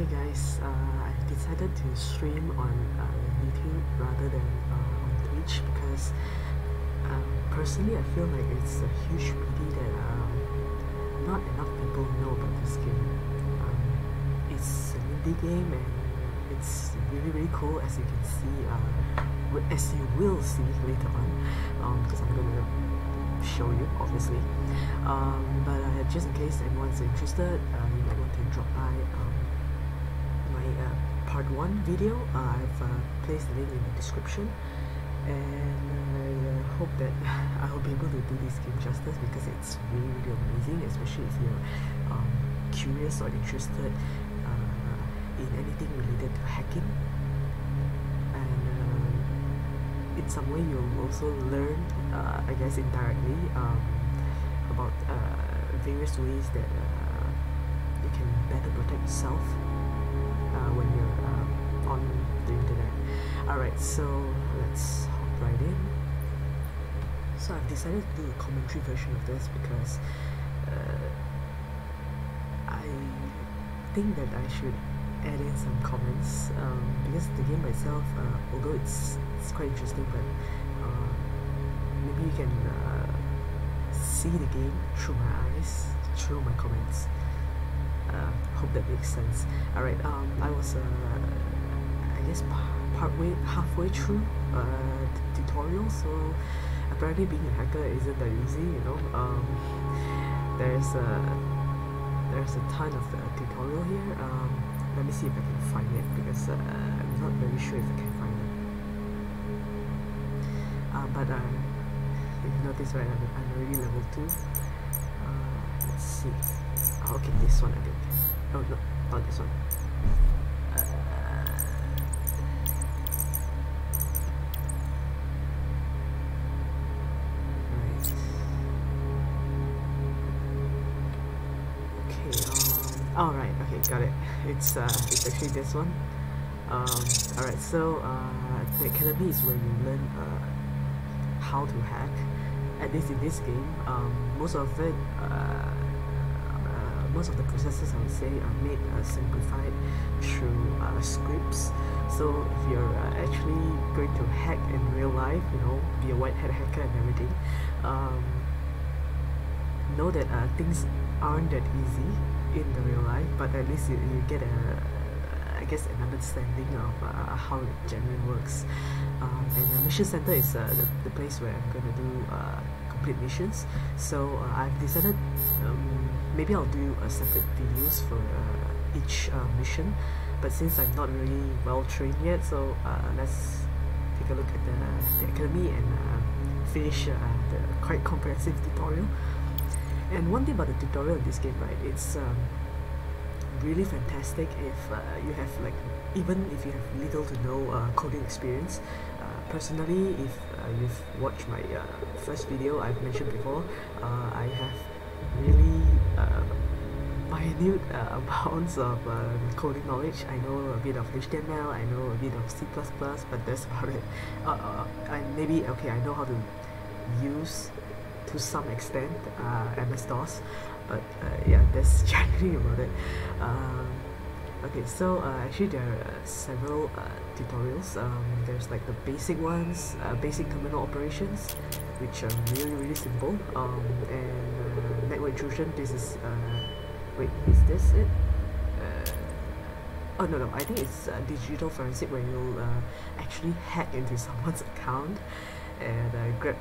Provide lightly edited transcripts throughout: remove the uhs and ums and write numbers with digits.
Hey guys, I've decided to stream on YouTube rather than on Twitch because personally I feel like it's a huge pity that not enough people know about this game. It's an indie game and it's really cool, as you can see, as you will see later on, because I'm going to show you obviously. But just in case anyone's interested, you might want to drop by my part 1 video. I've placed the link in the description, and I hope that I'll be able to do this game justice because it's really amazing, especially if you're curious or interested in anything related to hacking. And in some way you'll also learn, I guess indirectly, about various ways that you can better protect yourself when you're on the internet. Alright, so let's hop right in. So I've decided to do a commentary version of this because I think that I should add in some comments, because the game itself, although it's quite interesting, but maybe you can see the game through my eyes, through my comments. Hope that makes sense. Alright, I was I guess halfway through the tutorial, so apparently being a hacker isn't that easy, you know. There's a ton of tutorial here. Let me see if I can find it, because I'm not very sure if I can find it. But if you notice, right, I'm already level 2. Let's see. Okay, this one I think. Oh no, not this one. Right. Okay. Alright. Okay, got it. It's actually this one. Alright. So the academy is where you learn how to hack. At least in this game, most of it. Most of the processes, I would say, are made simplified through scripts. So if you're actually going to hack in real life, you know, be a white hat hacker and everything, know that things aren't that easy in the real life, but at least you get I guess an understanding of how it generally works. And Mission Center is the place where I'm going to do complete missions. So I've decided maybe I'll do separate videos for each mission, but since I'm not really well trained yet, so let's take a look at the academy and finish the quite comprehensive tutorial. And one thing about the tutorial in this game, right, it's really fantastic if you have, like, even if you have little to no coding experience. Personally, if you've watched my first video I've mentioned before, I have really minute amounts of coding knowledge. I know a bit of HTML, I know a bit of C++, but that's about it. I know how to use, to some extent, MS-DOS, but yeah, that's generally about it. Okay, so actually there are several tutorials. There's like the basic ones, basic terminal operations, which are really simple. And network intrusion. This is wait, is this it? Oh no, I think it's digital forensic, where you'll actually hack into someone's account and grab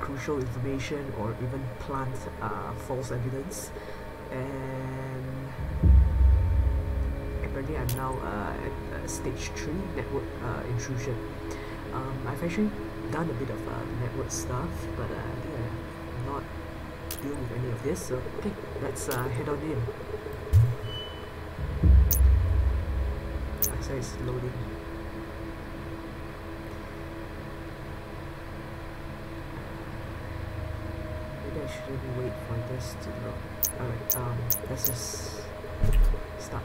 crucial information or even plant false evidence. And apparently I'm now at stage 3, network intrusion. I've actually done a bit of network stuff, but I think I'm not dealing with any of this, so okay, let's head on in. So it's loading. Maybe I shouldn't wait for this to load. Alright, let's just start.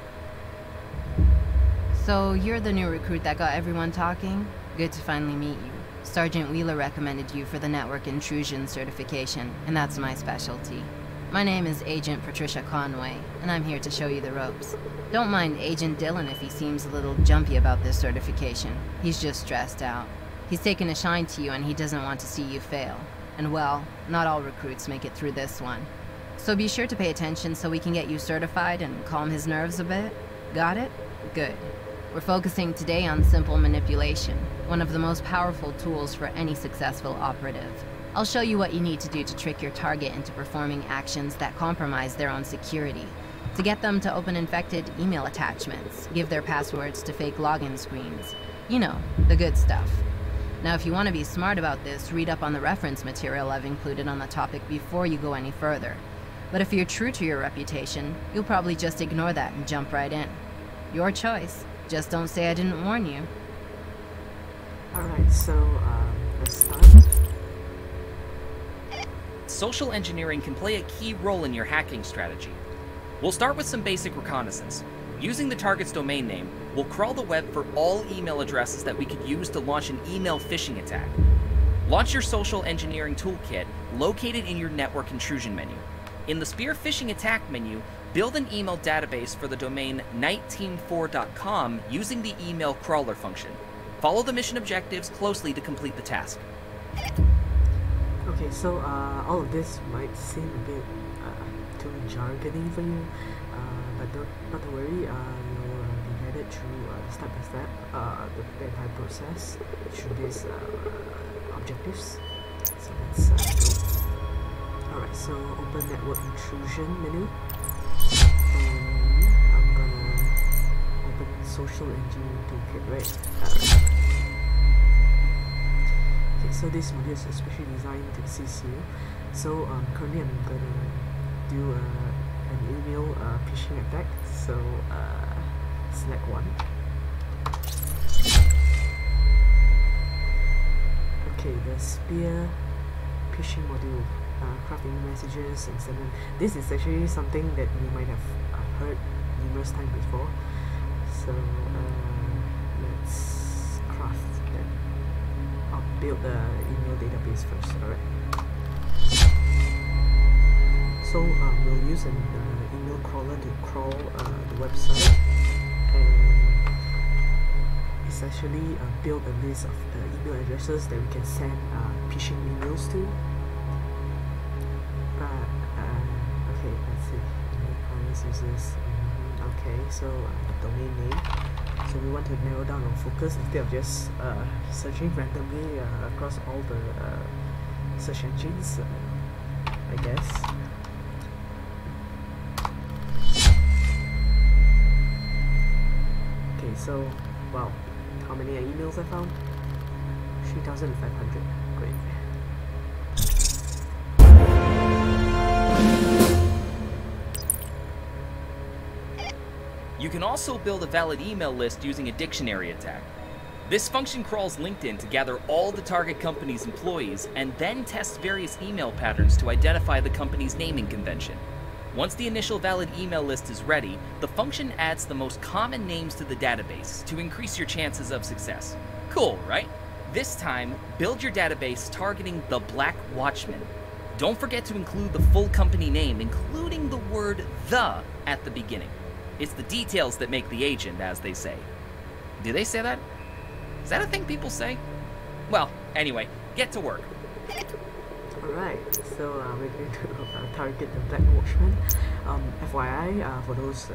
So you're the new recruit that got everyone talking? Good to finally meet you. Sergeant Wheeler recommended you for the network intrusion certification, and that's my specialty. My name is Agent Patricia Conway, and I'm here to show you the ropes. Don't mind Agent Dillon if he seems a little jumpy about this certification. He's just stressed out. He's taken a shine to you and he doesn't want to see you fail. And well, not all recruits make it through this one. So be sure to pay attention so we can get you certified and calm his nerves a bit. Got it? Good. We're focusing today on simple manipulation, one of the most powerful tools for any successful operative. I'll show you what you need to do to trick your target into performing actions that compromise their own security. To get them to open infected email attachments, give their passwords to fake login screens. You know, the good stuff. Now, if you want to be smart about this, read up on the reference material I've included on the topic before you go any further. But if you're true to your reputation, you'll probably just ignore that and jump right in. Your choice. Just don't say I didn't warn you. Alright, so let's start. Social engineering can play a key role in your hacking strategy. We'll start with some basic reconnaissance. Using the target's domain name, we'll crawl the web for all email addresses that we could use to launch an email phishing attack. Launch your social engineering toolkit located in your network intrusion menu. In the Spear Phishing Attack menu, build an email database for the domain NITE-team4.com using the email crawler function. Follow the mission objectives closely to complete the task. Okay, so all of this might seem a bit too jargony for you, but not to worry, you'll be guided through step by step the entire process through these objectives. So let's go. Alright, so open network intrusion menu, and I'm gonna open social engineering toolkit, right? Alright. Okay, so this module is especially designed to assist you. So currently I'm gonna do an email phishing attack. So select one. Okay, the Spear phishing module, crafting messages and send them. This is actually something that you might have heard numerous times before. So let's craft that. I'll build the email database first. Alright. So we'll use an email crawler to crawl the website, and essentially build a list of the email addresses that we can send phishing emails to. Okay, let's see. Let's use this. Okay, so domain name. So we want to narrow down our focus instead of just searching randomly across all the search engines, I guess. Okay, so, wow, how many emails I found? 3,500. Great. You can also build a valid email list using a dictionary attack. This function crawls LinkedIn to gather all the target company's employees and then tests various email patterns to identify the company's naming convention. Once the initial valid email list is ready, the function adds the most common names to the database to increase your chances of success. Cool, right? This time, build your database targeting the Black Watchman. Don't forget to include the full company name, including the word "the" at the beginning. It's the details that make the agent, as they say. Do they say that? Is that a thing people say? Well, anyway, get to work. Alright, so we're going to target the Black Watchman. FYI, for those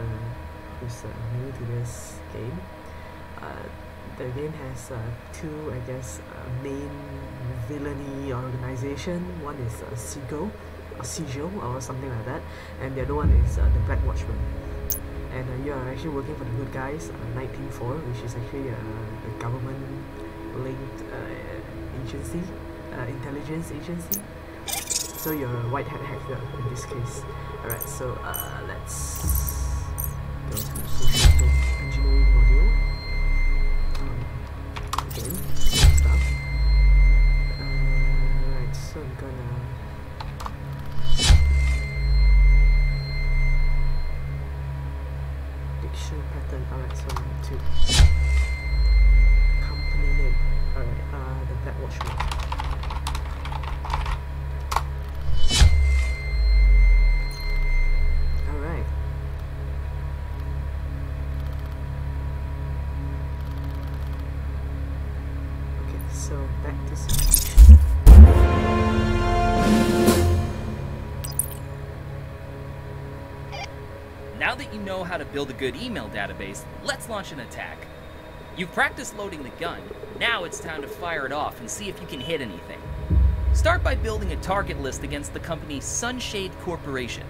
who's new to this game, the game has two, I guess, main villainy organization. One is Sigil or something like that, and the other one is the Black Watchman. And you are actually working for the good guys, NITE Team 4, which is actually a government-linked agency, intelligence agency. So you're a white hat hacker in this case. Alright, so let's go to social engineering module. Again, same stuff. Right, so I'm gonna diction pattern. Alright, so two. Company name. Alright, the Black Watchman. know how to build a good email database, let's launch an attack. You've practiced loading the gun, now it's time to fire it off and see if you can hit anything. Start by building a target list against the company Sunshade Corporation.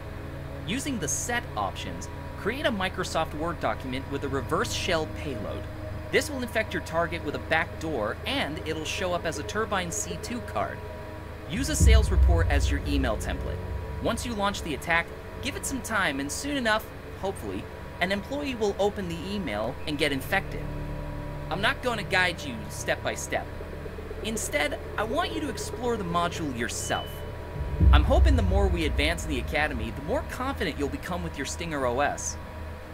Using the Set options, create a Microsoft Word document with a reverse shell payload. This will infect your target with a backdoor, and it'll show up as a Turbine C2 card. Use a sales report as your email template. Once you launch the attack, give it some time, and soon enough, hopefully, an employee will open the email and get infected. I'm not going to guide you step by step. Instead, I want you to explore the module yourself. I'm hoping the more we advance in the Academy, the more confident you'll become with your Stinger OS.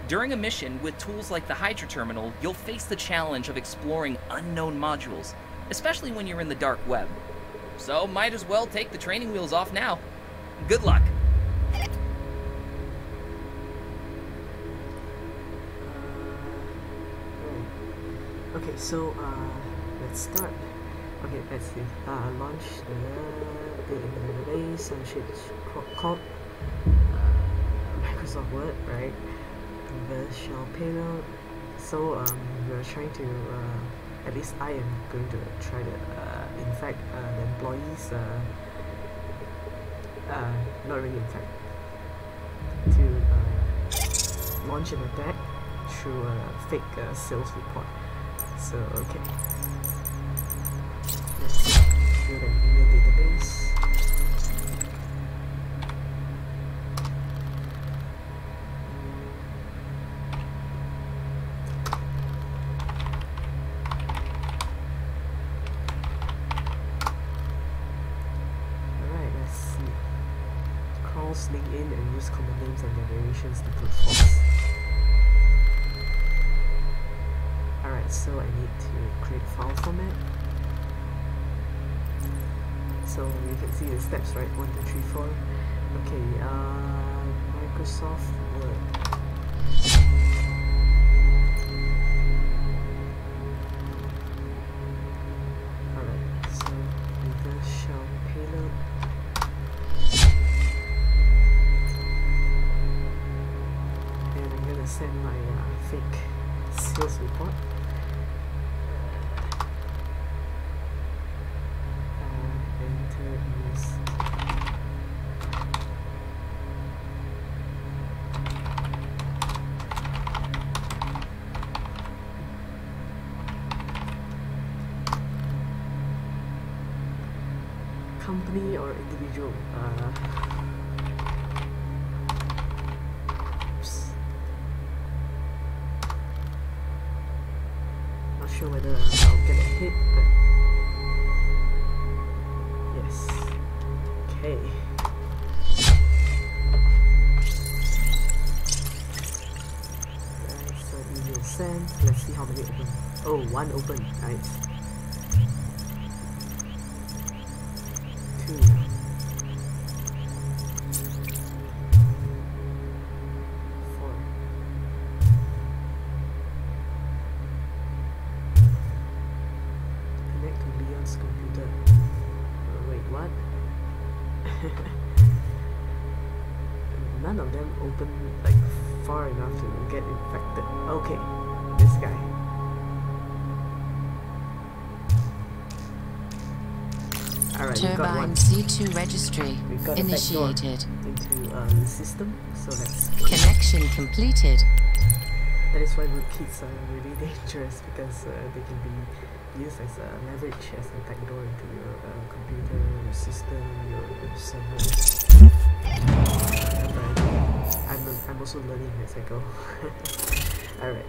During a mission with tools like the Hydra Terminal, you'll face the challenge of exploring unknown modules, especially when you're in the dark web. So might as well take the training wheels off now. Good luck. Okay, so let's start. Okay, let's see. Launch the database, Sunshade called Microsoft Word, right? The shell payload. So we're trying to, at least I am going to try to infect the employees. Not really infect. To launch an attack through a fake sales report. So okay. Let's build an email database. Alright, let's see. Crawls link in and use common names and their variations to put false. Alright, so I need to create a file format. So you can see the steps, right? 1, 2, 3, 4. Okay, Microsoft Word. Alright, so reverse shell payload. And I'm gonna send my fake sales report. Company or individual? Oops. Not sure whether I'll get a hit, but yes. Okay. Right, so email sent. Let's see how many open. Oh, 1 open. Nice. 2. 4. Connect to Leon's computer. Wait, what? None of them open like far enough to get infected. Okay, this guy. Alright, Turbine C2 registry initiated. Into the system, so let's connection completed. That is why rootkits are really dangerous, because they can be used as a leverage, as a backdoor into your computer, your system, your server. I'm also learning as I go. Alright,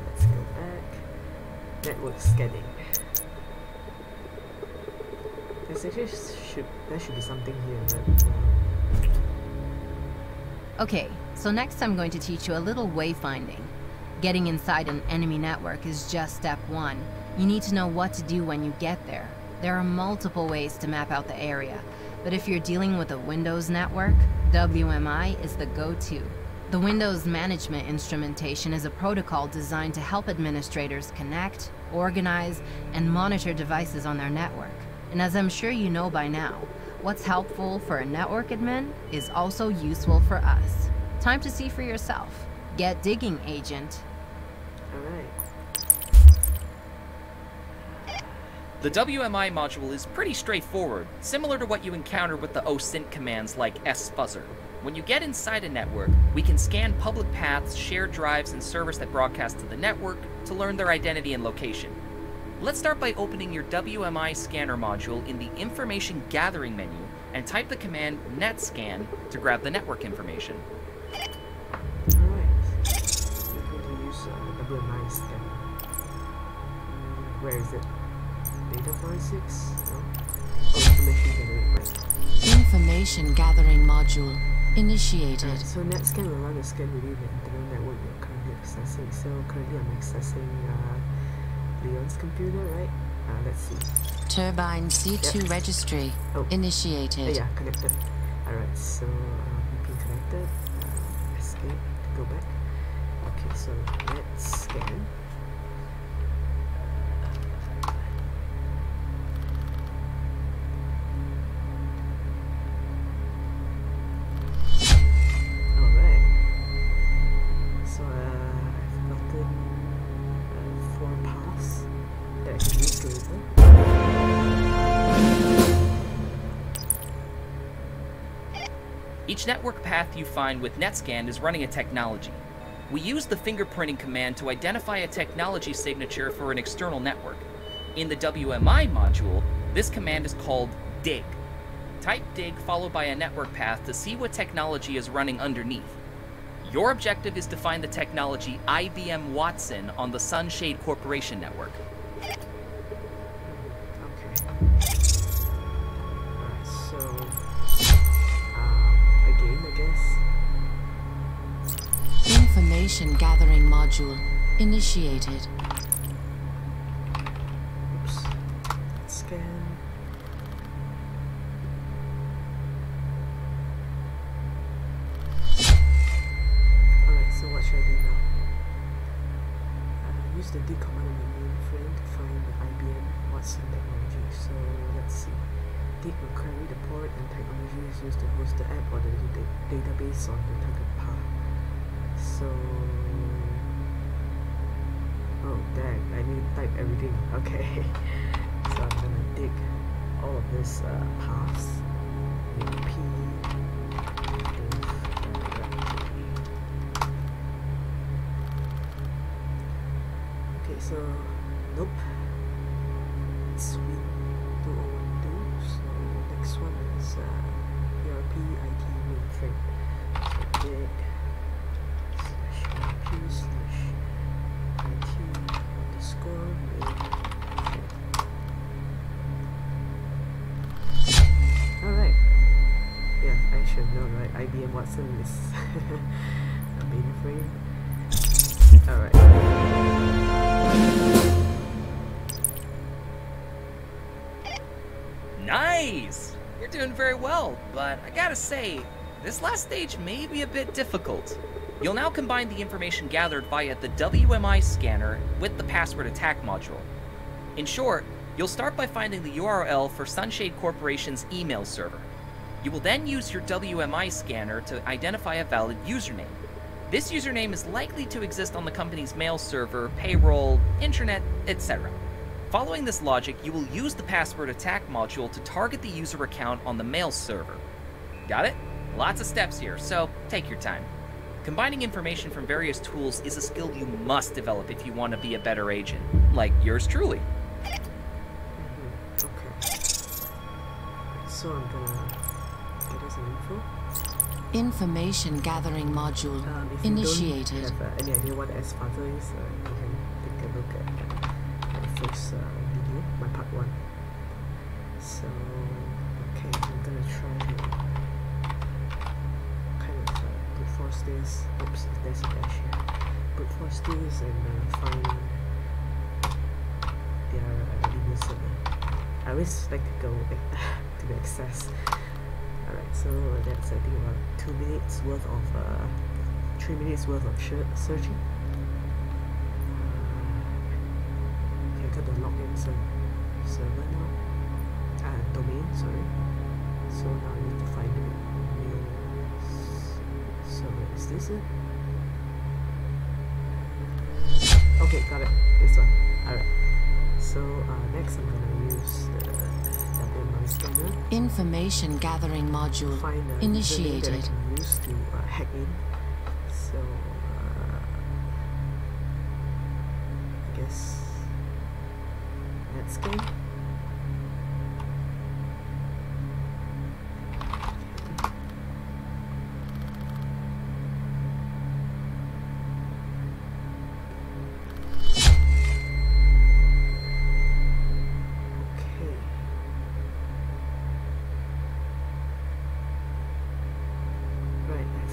let's go back. Network scanning. There should be something here, right? Okay, so next I'm going to teach you a little wayfinding. Getting inside an enemy network is just step 1. You need to know what to do when you get there. There are multiple ways to map out the area, but if you're dealing with a Windows network, WMI is the go-to. The Windows Management Instrumentation is a protocol designed to help administrators connect, organize, and monitor devices on their network. And as I'm sure you know by now, what's helpful for a network admin is also useful for us. Time to see for yourself. Get digging, Agent. Alright. The WMI module is pretty straightforward, similar to what you encounter with the OSINT commands like sfuzzer. When you get inside a network, we can scan public paths, shared drives, and servers that broadcast to the network to learn their identity and location. Let's start by opening your WMI scanner module in the information gathering menu and type the command netscan to grab the network information. Alright. We're going to use WMI scanner. Where is it? Data forensics? No? Oh, information gathering, right. Information gathering module initiated. So netscan will run a scan within the internal network you're currently accessing. So currently I'm accessing Leon's computer, right? Let's see. Turbine C2 registry initiated. Yeah, connected. Alright, so VPN connected. Escape to go back. Okay, so let's scan. Each network path you find with NetScan is running a technology. We use the fingerprinting command to identify a technology signature for an external network. In the WMI module, this command is called dig. Type dig followed by a network path to see what technology is running underneath. Your objective is to find the technology IBM Watson on the Sunshade Corporation network. Information gathering module initiated. Oops. Scan. Alright, so what should I do now? Use the dig command on the mainframe to find the IBM Watson technology. So let's see. Dig will query the port and technology is used to host the app or the database on the target path. So, oh dang, I need to type everything. Okay, so I'm gonna dig all of this paths. P. Okay, so nope. It's win 2012. So next one is ERP IT mainframe. So dig. Alright. Yeah, I should know, right? IBM Watson is a mainframe. Alright. Nice! You're doing very well, but I gotta say, this last stage may be a bit difficult. You'll now combine the information gathered via the WMI scanner with the password attack module. In short, you'll start by finding the URL for Sunshade Corporation's email server. You will then use your WMI scanner to identify a valid username. This username is likely to exist on the company's mail server, payroll, intranet, etc. Following this logic, you will use the password attack module to target the user account on the mail server. Got it? Lots of steps here, so take your time. Combining information from various tools is a skill you must develop if you want to be a better agent, like yours truly. Okay. So I'm gonna get us some info. Information gathering module If initiated. you don't have any idea what sfuzzer is, you can take a look at my first video, my part 1. So, okay, I'm gonna try to brute force this. Oops, there's a dash here. Brute force this and find their email server. I always like to go to access. Alright, so that's I think about 2 minutes worth of 3 minutes worth of searching. Okay, I got the login server now. Domain, sorry. So now I need to find the mail So is this it? Okay, got it. This one. Alright. So next I'm gonna use the WMI scanner. Information gathering module Find a initiated. username that I can use to hack in. So I guess let's go.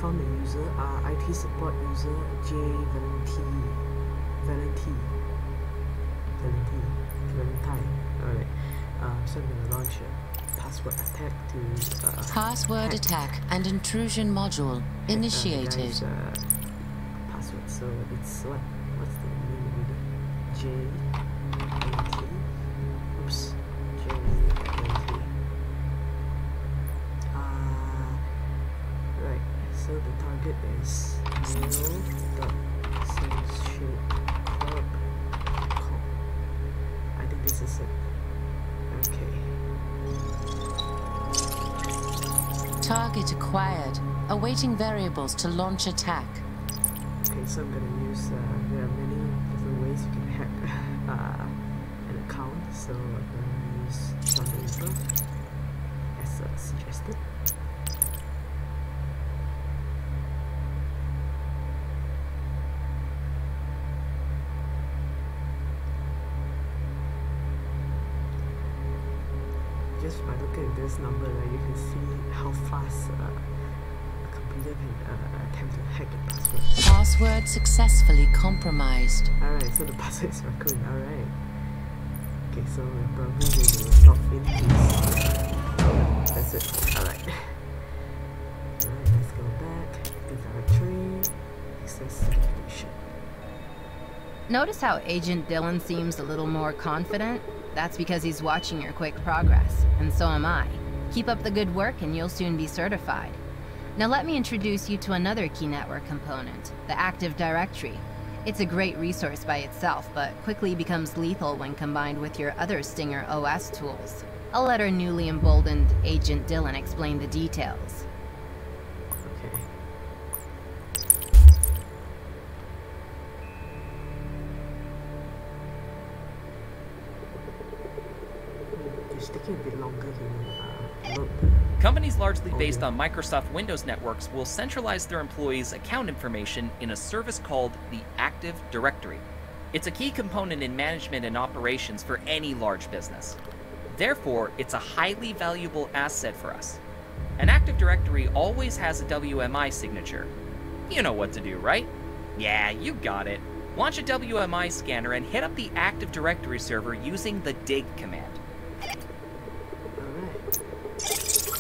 Found the user, IT support user J Valentine. Alright. So I'm gonna launch a password attack to Password hack, attack and intrusion module initiated. Guy's, password. So it's what's the name really? J Valentine. Oops. J Valentine. Right. So the target is mail.censorship.com. I think this is it. Okay. Target acquired. Awaiting variables to launch attack. Okay, so I'm gonna use, there are many different ways you can hack an account. So I'm gonna use John Paper as suggested. Just by looking at this number, you can see how fast a computer can attempt to hack the password. Password successfully compromised. Alright, so the password is raccoon. Alright. Okay, so we're probably going to log in this. That's it. Alright. Alright, let's go back. The directory. Access certification. Notice how Agent Dylan seems a little more confident? That's because he's watching your quick progress, and so am I. Keep up the good work and you'll soon be certified. Now let me introduce you to another key network component, the Active Directory. It's a great resource by itself, but quickly becomes lethal when combined with your other Stinger OS tools. I'll let our newly emboldened Agent Dylan explain the details. Okay. It's taking a bit longer to load. Companies largely based on Microsoft Windows networks will centralize their employees' account information in a service called the Active Directory. It's a key component in management and operations for any large business. Therefore, it's a highly valuable asset for us. An Active Directory always has a WMI signature. You know what to do, right? Yeah, you got it. Launch a WMI scanner and hit up the Active Directory server using the dig command.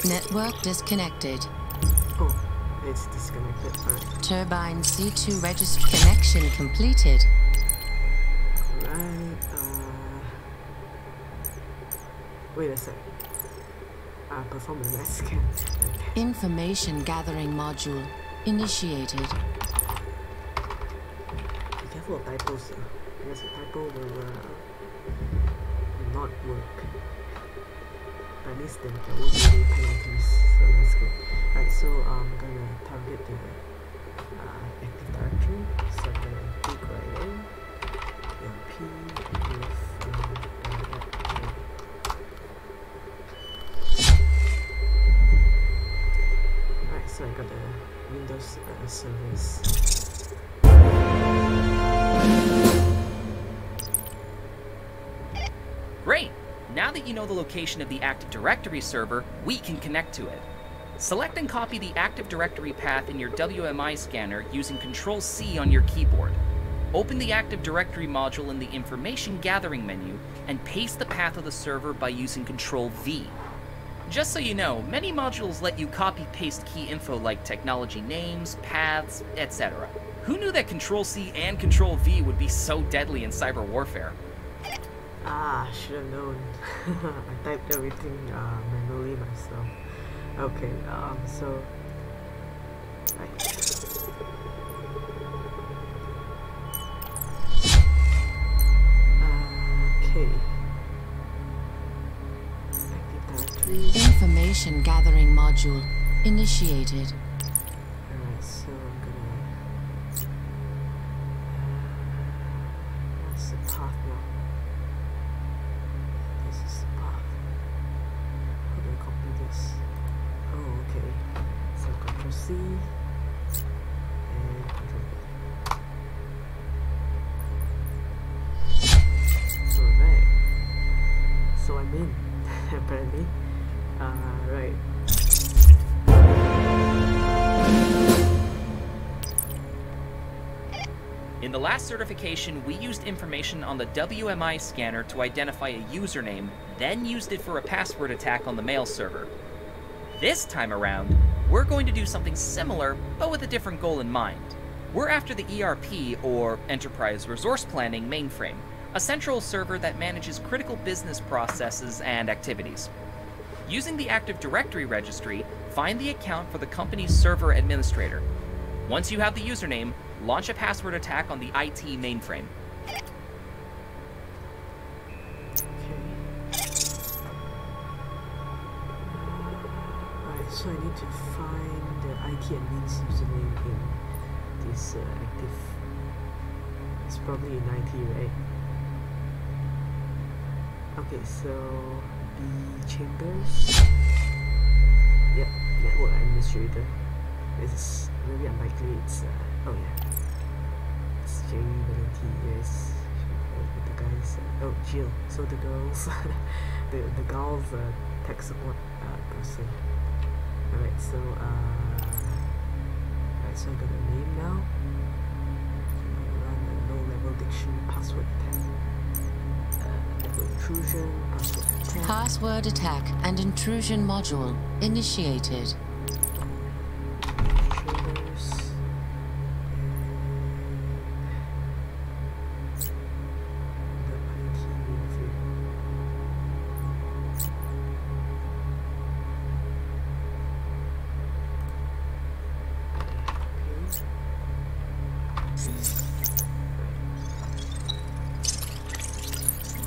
Network disconnected. Oh, it's disconnected. Alright. Turbine C2 registry connection completed. Right. Wait a sec. Perform a mass scan. Okay. Information gathering module initiated. Be careful of typos. Because a typo will not work. But at least there won't be any penalties. So that's good. Alright, so I'm gonna target the Active Directory. So I'm gonna dig right in. P with Alright, so I got the Windows service. Great! Now that you know the location of the Active Directory server, we can connect to it. Select and copy the Active Directory path in your WMI scanner using Ctrl-C on your keyboard. Open the Active Directory module in the Information Gathering menu and paste the path of the server by using Ctrl-V. Just so you know, many modules let you copy-paste key info like technology names, paths, etc. Who knew that Ctrl-C and Ctrl-V would be so deadly in cyber warfare? Ah, should have known. I typed everything manually myself. Okay, so right. information gathering module initiated. Alright, so I'm gonna... what's the path now? This is the path. How do I copy this? Oh, okay. So Ctrl C and Ctrl V. Alright. So I'm in, apparently. Right. In the last certification, we used information on the WMI scanner to identify a username, then used it for a password attack on the mail server. This time around, we're going to do something similar, but with a different goal in mind. We're after the ERP, or Enterprise Resource Planning mainframe, a central server that manages critical business processes and activities. Using the Active Directory registry, find the account for the company's server administrator. Once you have the username, launch a password attack on the IT mainframe. Alright, so I need to find the IT admin's username in this active. It's probably in IT, right? Okay, so B Chambers. Yep, network administrator. This is very unlikely. It's oh yeah, it's J Valenti. Yes, the guys. Oh, Jill. So the girls, the girls tech support person. Alright, so alright, so I got a name now. Run a low-level dictionary password attack. Intrusion, password attack. Password attack and intrusion module initiated. Shoulders. The IT mainframe.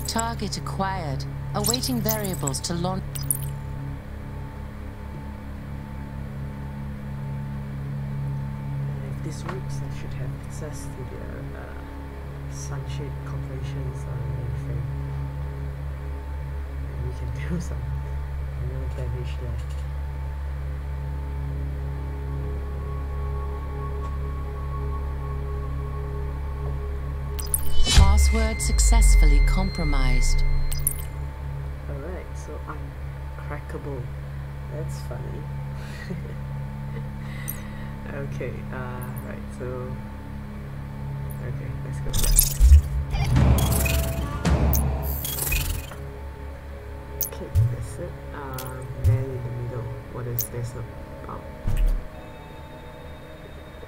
Target acquired. Awaiting variables to launch. If this works, I should have access to their Sunshade Corporation's mainframe. And we can do some real damage there. Password successfully compromised. Alright, so I'm crackable. That's funny. Okay, right, so... Okay, let's go back. Okay, that's it. Man in the middle. What is this about?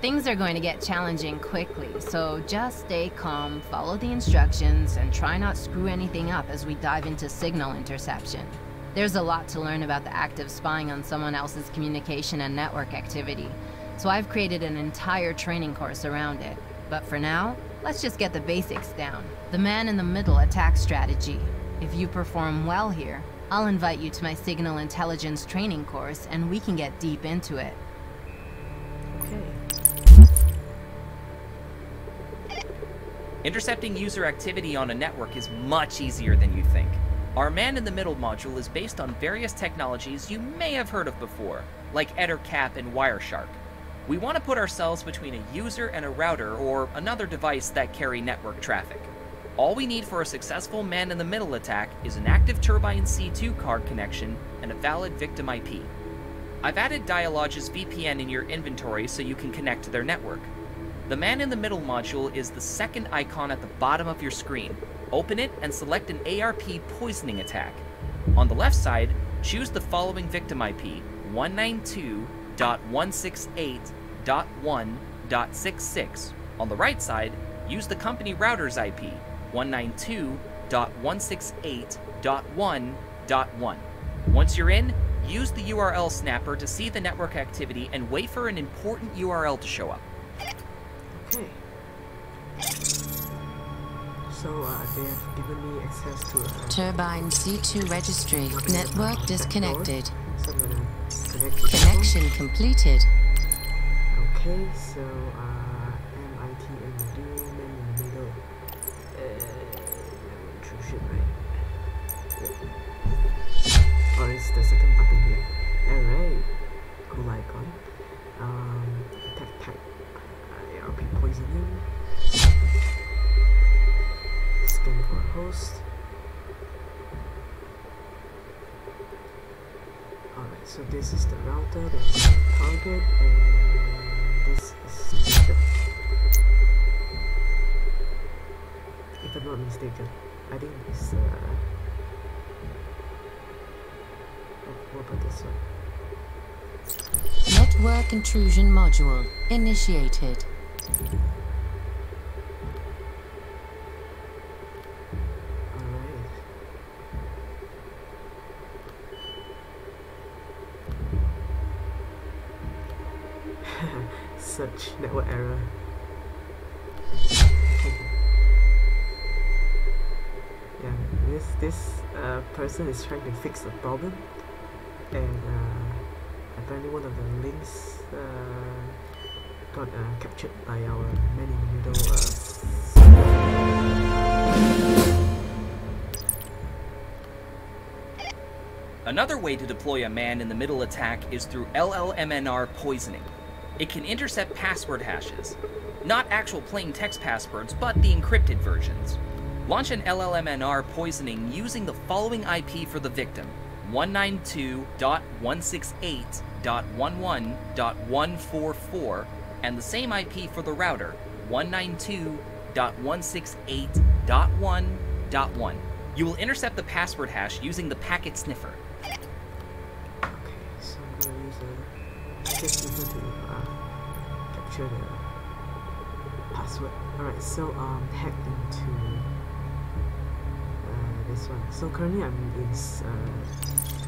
Things are going to get challenging quickly, so just stay calm, follow the instructions, and try not screw anything up as we dive into signal interception. There's a lot to learn about the act of spying on someone else's communication and network activity, so I've created an entire training course around it. But for now, let's just get the basics down. The man-in-the-middle attack strategy. If you perform well here, I'll invite you to my signal intelligence training course and we can get deep into it. Okay. Intercepting user activity on a network is much easier than you think. Our man-in-the-middle module is based on various technologies you may have heard of before, like EtherCap and Wireshark. We want to put ourselves between a user and a router or another device that carry network traffic. All we need for a successful man-in-the-middle attack is an active Turbine C2 card connection and a valid victim IP. I've added Dialog's VPN in your inventory so you can connect to their network. The man-in-the-middle module is the second icon at the bottom of your screen. Open it and select an ARP poisoning attack. On the left side, choose the following victim IP, 192.168.1.66. On the right side, use the company router's IP, 192.168.1.1. Once you're in, use the URL snapper to see the network activity and wait for an important URL to show up. Okay. So they have given me access to Turbine C2 registry. Network disconnected. So I'm gonna connect to this one. Connection completed. Okay, so MIT and module, then in the middle, intrusion, right? Yep. Oh, it's the second button here. Alright, cool icon. Attack type, ARP poisoning. Scan for a host. Alright, so this is the router, then the target, and this is the, if I'm not mistaken, I think it's what about this one? Network intrusion module initiated. Alright. Such network error. Yeah, this person is trying to fix the problem, and apparently one of the links got captured by our man in the middle. Another way to deploy a man-in-the-middle attack is through LLMNR poisoning. It can intercept password hashes. Not actual plain text passwords, but the encrypted versions. Launch an LLMNR poisoning using the following IP for the victim: 192.168.11.144, and the same IP for the router, 192.168.1.1. You will intercept the password hash using the packet sniffer. Okay, so I'm gonna use a packet sniffer to capture the password. Alright, so hack into this one. So currently I'm in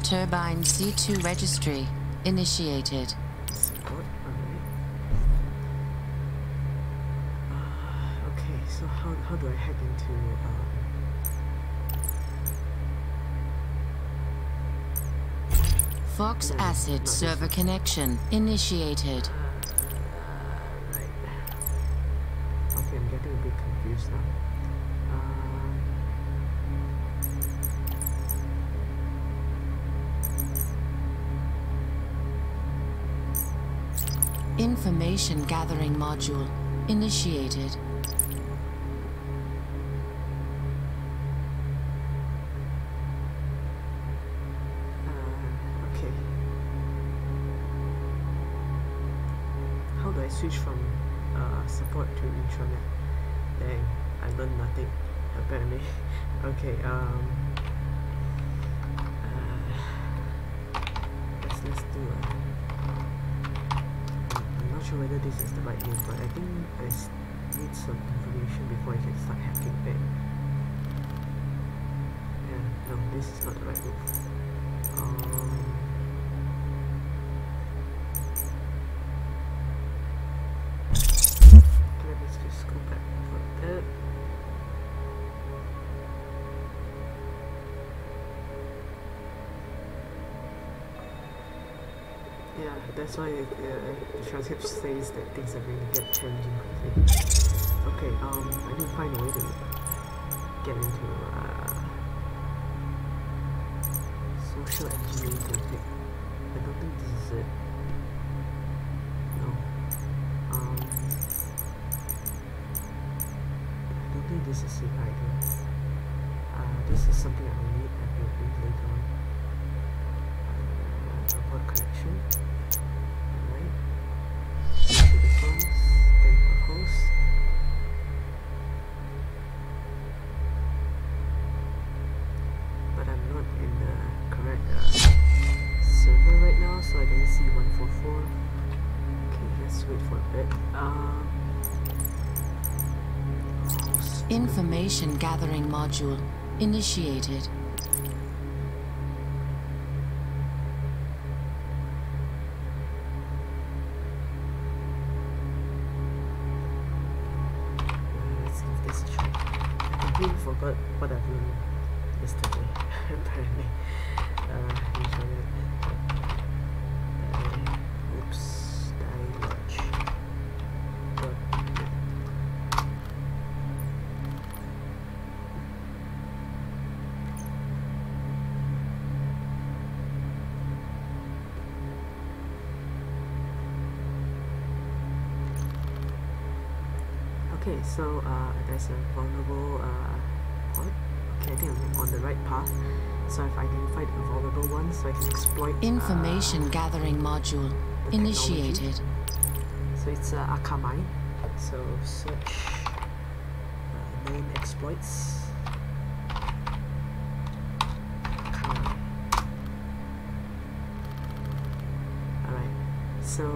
Turbine C2 registry initiated. support. Alright. Okay, so how do I hack into Fox No, Acid not this server one. connection initiated. right. Okay, I'm getting a bit confused now. Information gathering module initiated. Okay. How do I switch from support to intranet? Dang, I learned nothing apparently. Okay, let's do I'm not sure whether this is the right move, but I think I need some information before I can start hacking back. Yeah, no, this is not the right move. Let me just go back for that. Yeah, that's why the transcript says that things are going to get challenging quickly. Okay, I need to find a way to get into social engineering config. I don't think this is it. No. I don't think this is it either. This is something I will need later on. Avoid connection. Alright. To this one, then for host. But I'm not in the correct server right now, so I don't see 144. Okay, let's wait for a bit. Host. Information gathering module initiated. Let's give this a try. I completely forgot what I've learned yesterday, apparently. Internet. Okay, so there's a vulnerable port. Okay, I think I'm on the right path. So I've identified a vulnerable one, so I can exploit Information gathering module the initiated. So it's Akamai. So search main exploits. Akamai. Alright. So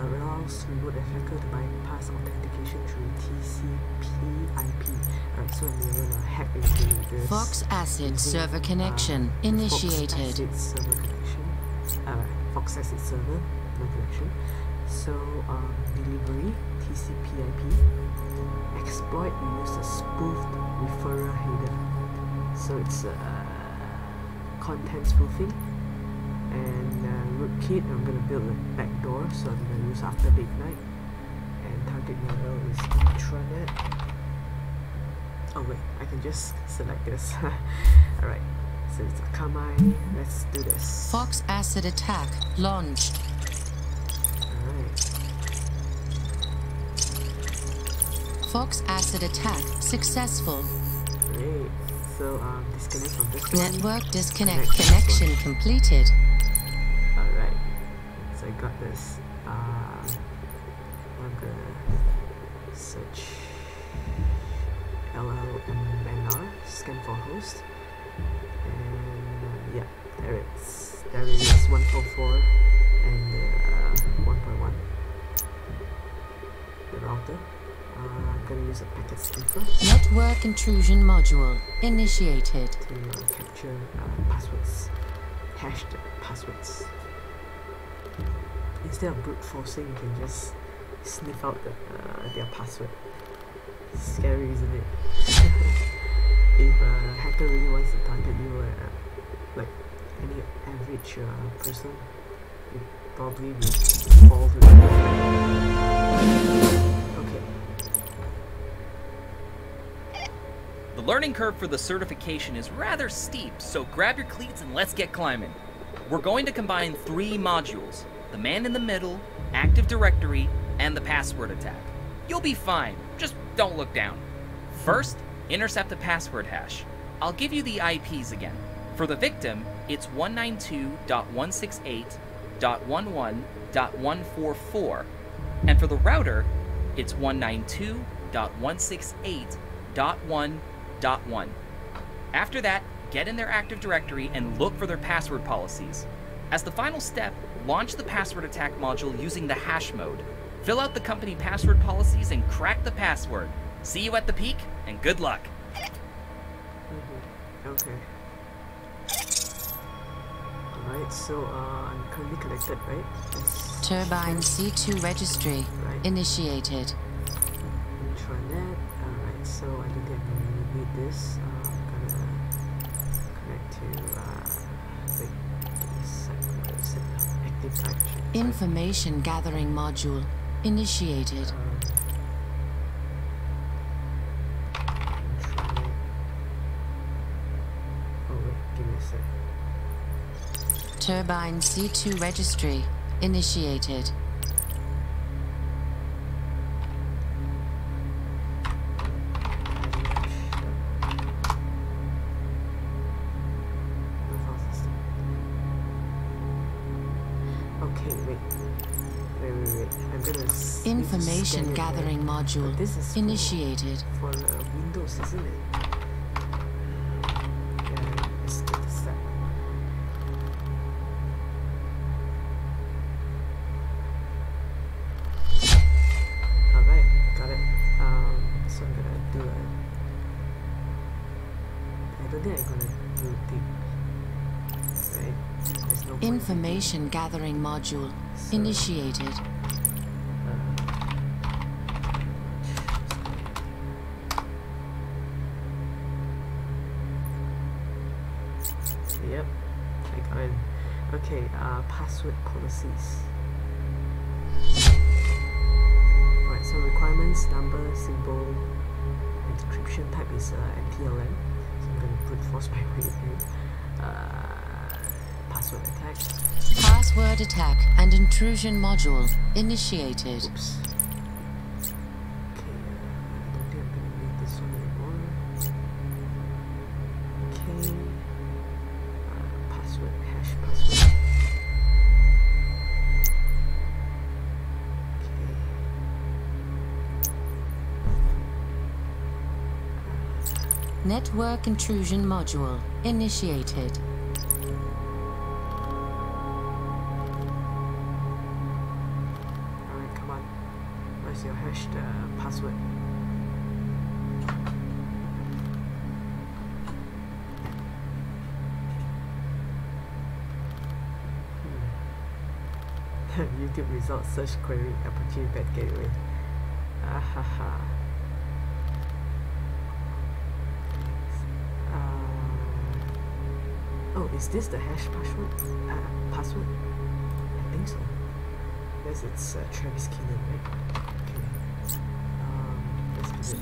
allows remote attacker to bypass authentication through TCP/IP. Alright, so I'm gonna hack into this. Fox Acid using, server connection initiated. Fox Acid server connection. Fox Acid server, no connection. So delivery TCP/IP. Exploit use a spoofed referrer header. So it's content spoofing. And rootkit, I'm gonna build a backdoor, so I'm gonna use after midnight. And target URL is intranet. Oh wait, I can just select this. Alright, so it's Akamai. Let's do this. Fox Acid attack launched. Alright. Fox Acid attack successful. Great. So disconnect from this one. Network disconnect. Connect this Connection one. completed. Alright. So I got this. I'm gonna search LLMNR, scan for host. And yeah, there it is. There it is, 144 and 1.1. The router. I'm gonna use a packet sniffer Network intrusion module initiated. to capture passwords, hashed passwords. Instead of brute forcing, you can just sniff out their password. Scary, isn't it? If a hacker really wants to target you, like any average person, it probably will fall to the Okay. The learning curve for the certification is rather steep, so grab your cleats and let's get climbing. We're going to combine 3 modules: the man in the middle, Active Directory, and the password attack. You'll be fine, just don't look down. First, intercept the password hash. I'll give you the IPs again. For the victim, it's 192.168.11.144, and for the router, it's 192.168.1.1. After that, get in their Active Directory and look for their password policies. As the final step, launch the password attack module using the hash mode. Fill out the company password policies and crack the password. See you at the peak, and good luck. Okay. Alright, so I'm currently connected, right? Yes. Turbine C2 registry Right. initiated. Intranet. Alright, so I don't think I'm gonna need this. I'm gonna connect to active directory. Information gathering module initiated. Intranet. Oh wait, give me a sec. Turbine C2 registry initiated. Okay, wait. I'm gonna Information scan it, gathering right? module But this is initiated. for Windows, isn't it? Yeah, let's get this set. Alright, got it. So I'm gonna do I don't think I'm gonna do deep. Right? There's no point. Information gathering module So, initiated. Yep, I got it. Okay, password policies. Right, so requirements, number, symbol, encryption type is NTLM. So I'm gonna brute force my way in. Password attack. Password attack and intrusion module initiated. Oops. Okay, Network intrusion module initiated. Alright, come on. Where's your hashed password? YouTube results search query Apache Bad Gateway. Ahaha. Oh, is this the hash password? Password? I think so. Yes, it's Travis Keenan, right? Okay. Let's give it a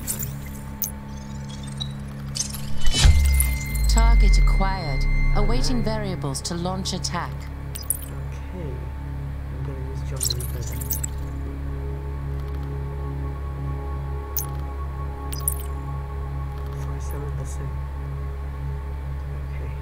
try. Target acquired. Awaiting variables to launch attack. Okay. I'm gonna use John Reaper then. For 7%. Okay.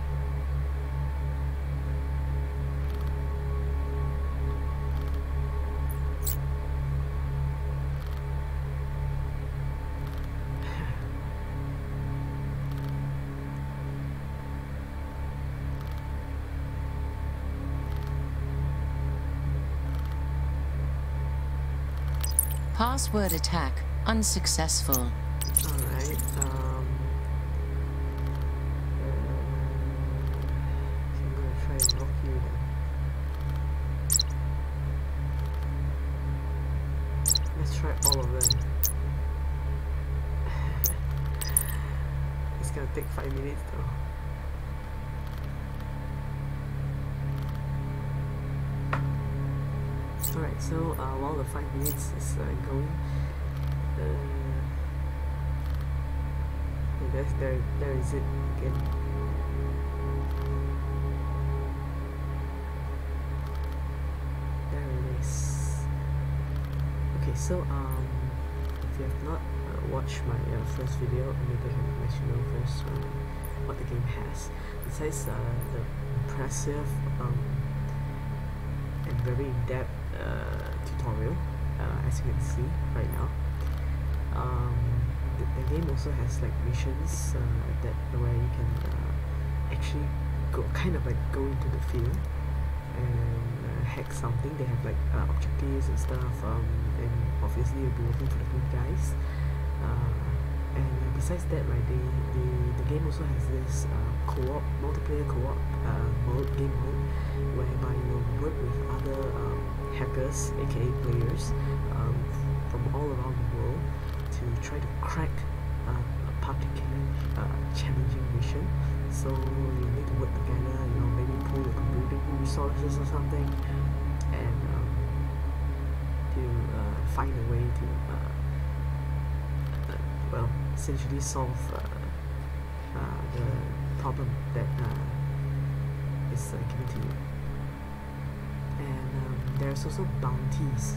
Password attack unsuccessful. Alright, I'm gonna try and lock you then. Let's try all of them. It's gonna take 5 minutes though. Alright, so while the 5 minutes is going, there is it again. There it is. Okay, so if you have not watched my first video, maybe I can let you know first what the game has. Besides the impressive and very in-depth tutorial, as you can see right now. The game also has like missions that where you can actually go into the field and hack something. They have like objectives and stuff, and obviously you'll be working for the good guys. And besides that, right, the game also has this multiplayer co-op game mode, whereby you'll work with other hackers, aka players, from all around the world to try to crack a particularly challenging mission. So you need to work together, maybe pool your computing resources or something, and to find a way to well, essentially solve the problem that is given to you. And there's also bounties.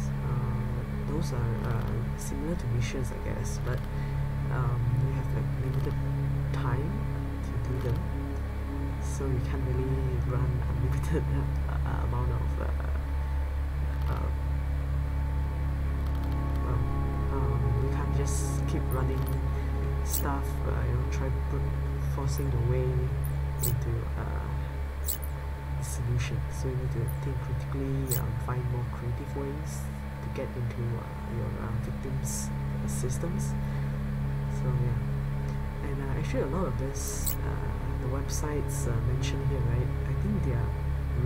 Those are similar to missions, I guess, but you have like limited time to do them, so you can't really run unlimited amount of you can't just keep running stuff, try forcing your way into the solution. So you need to think critically, find more creative ways to get into your victims' systems. So yeah, and actually a lot of this, the websites mentioned here, right, I think they are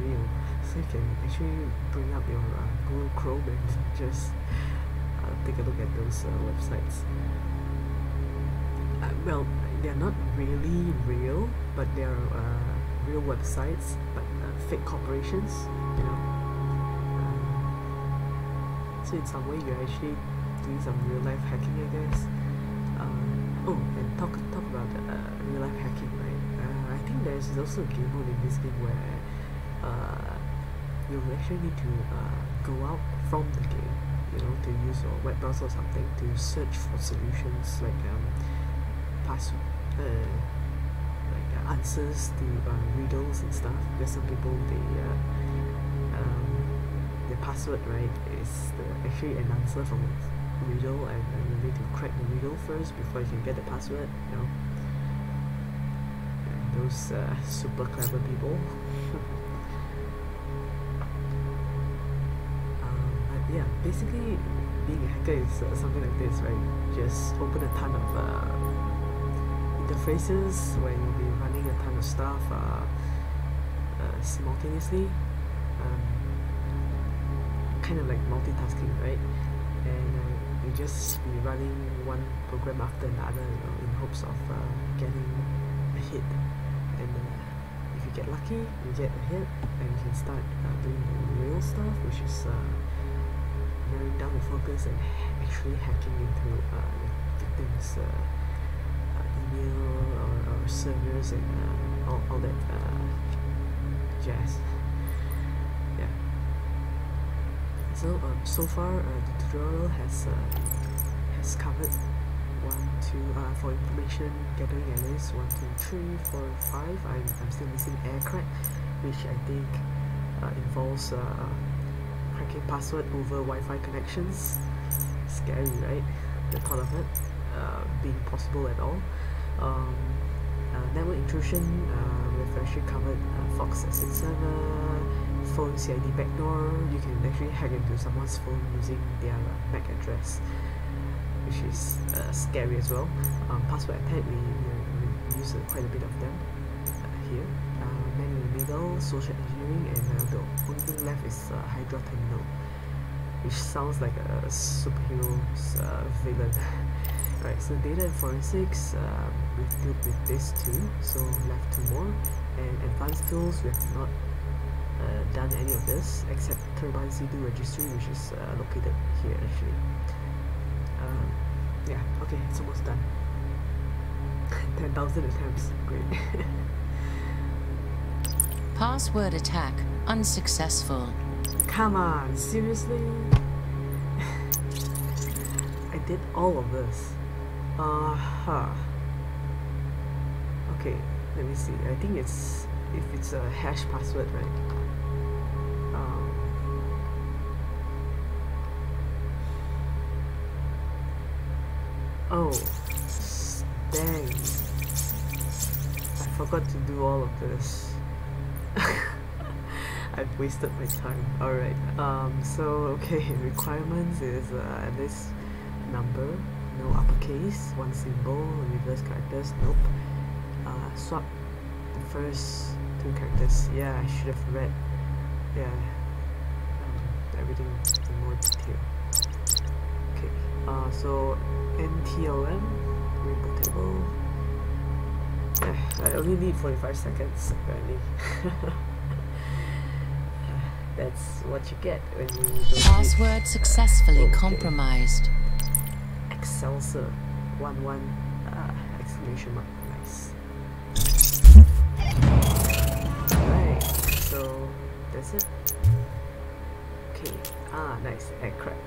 real. So you can actually bring up your Google Chrome and just take a look at those websites. Well, they're not really real, but they're real websites, but fake corporations, so in some way you're actually doing some real life hacking, I guess. Oh, and talk about real life hacking, right? I think there's also a game mode in this game where you actually need to go out from the game, to use your web browser or something to search for solutions like answers to riddles and stuff. Because some people the password, right, is actually an answer from a riddle, and you need to crack the riddle first before you can get the password. those super clever people. But yeah, basically being a hacker is something like this, right? Just open a ton of interfaces where you'll be running a ton of stuff simultaneously, kind of like multitasking, right? And you just be running one program after another, in hopes of getting a hit. And if you get lucky, you get a hit, and you can start doing the real stuff, which is narrowing down the focus and actually hacking into the victims' email or servers and all that jazz. Yeah. So far the tutorial has covered 1, 2 for information gathering at least 1, 2, 3, 4, 5. I'm still missing aircrack, which I think involves cracking password over Wi-Fi connections. Scary, right? The thought of it being possible at all. Network intrusion, we've actually covered Fox asset server, phone CID backdoor. You can actually hack into someone's phone using their MAC address, which is scary as well. Password attack, we use quite a bit of them here. Manual illegal, social engineering, and the only thing left is Hydra terminal, which sounds like a superhero's villain. Right, so data and forensics, we've dealt with this too, so left 2 more. And advanced tools, we have not done any of this except Turbine C2 registry, which is located here actually. Yeah, okay, it's almost done. 10,000 attempts, great. Password attack unsuccessful. Come on, seriously? I did all of this. Okay, let me see. I think if it's a hash password, right? Oh, dang. I forgot to do all of this. I've wasted my time. Alright, so okay, requirements is this number, no uppercase, 1 symbol, reverse characters, nope. Swap the first 2 characters. Yeah, I should have read. Yeah, everything in more detail. Okay, so NTLM, rainbow table. Yeah, I only need 45 seconds apparently. That's what you get when you don't Password successfully compromised. Excelsior 11 exclamation mark. Nice. Alright, so that's it. Okay, nice, aircraft.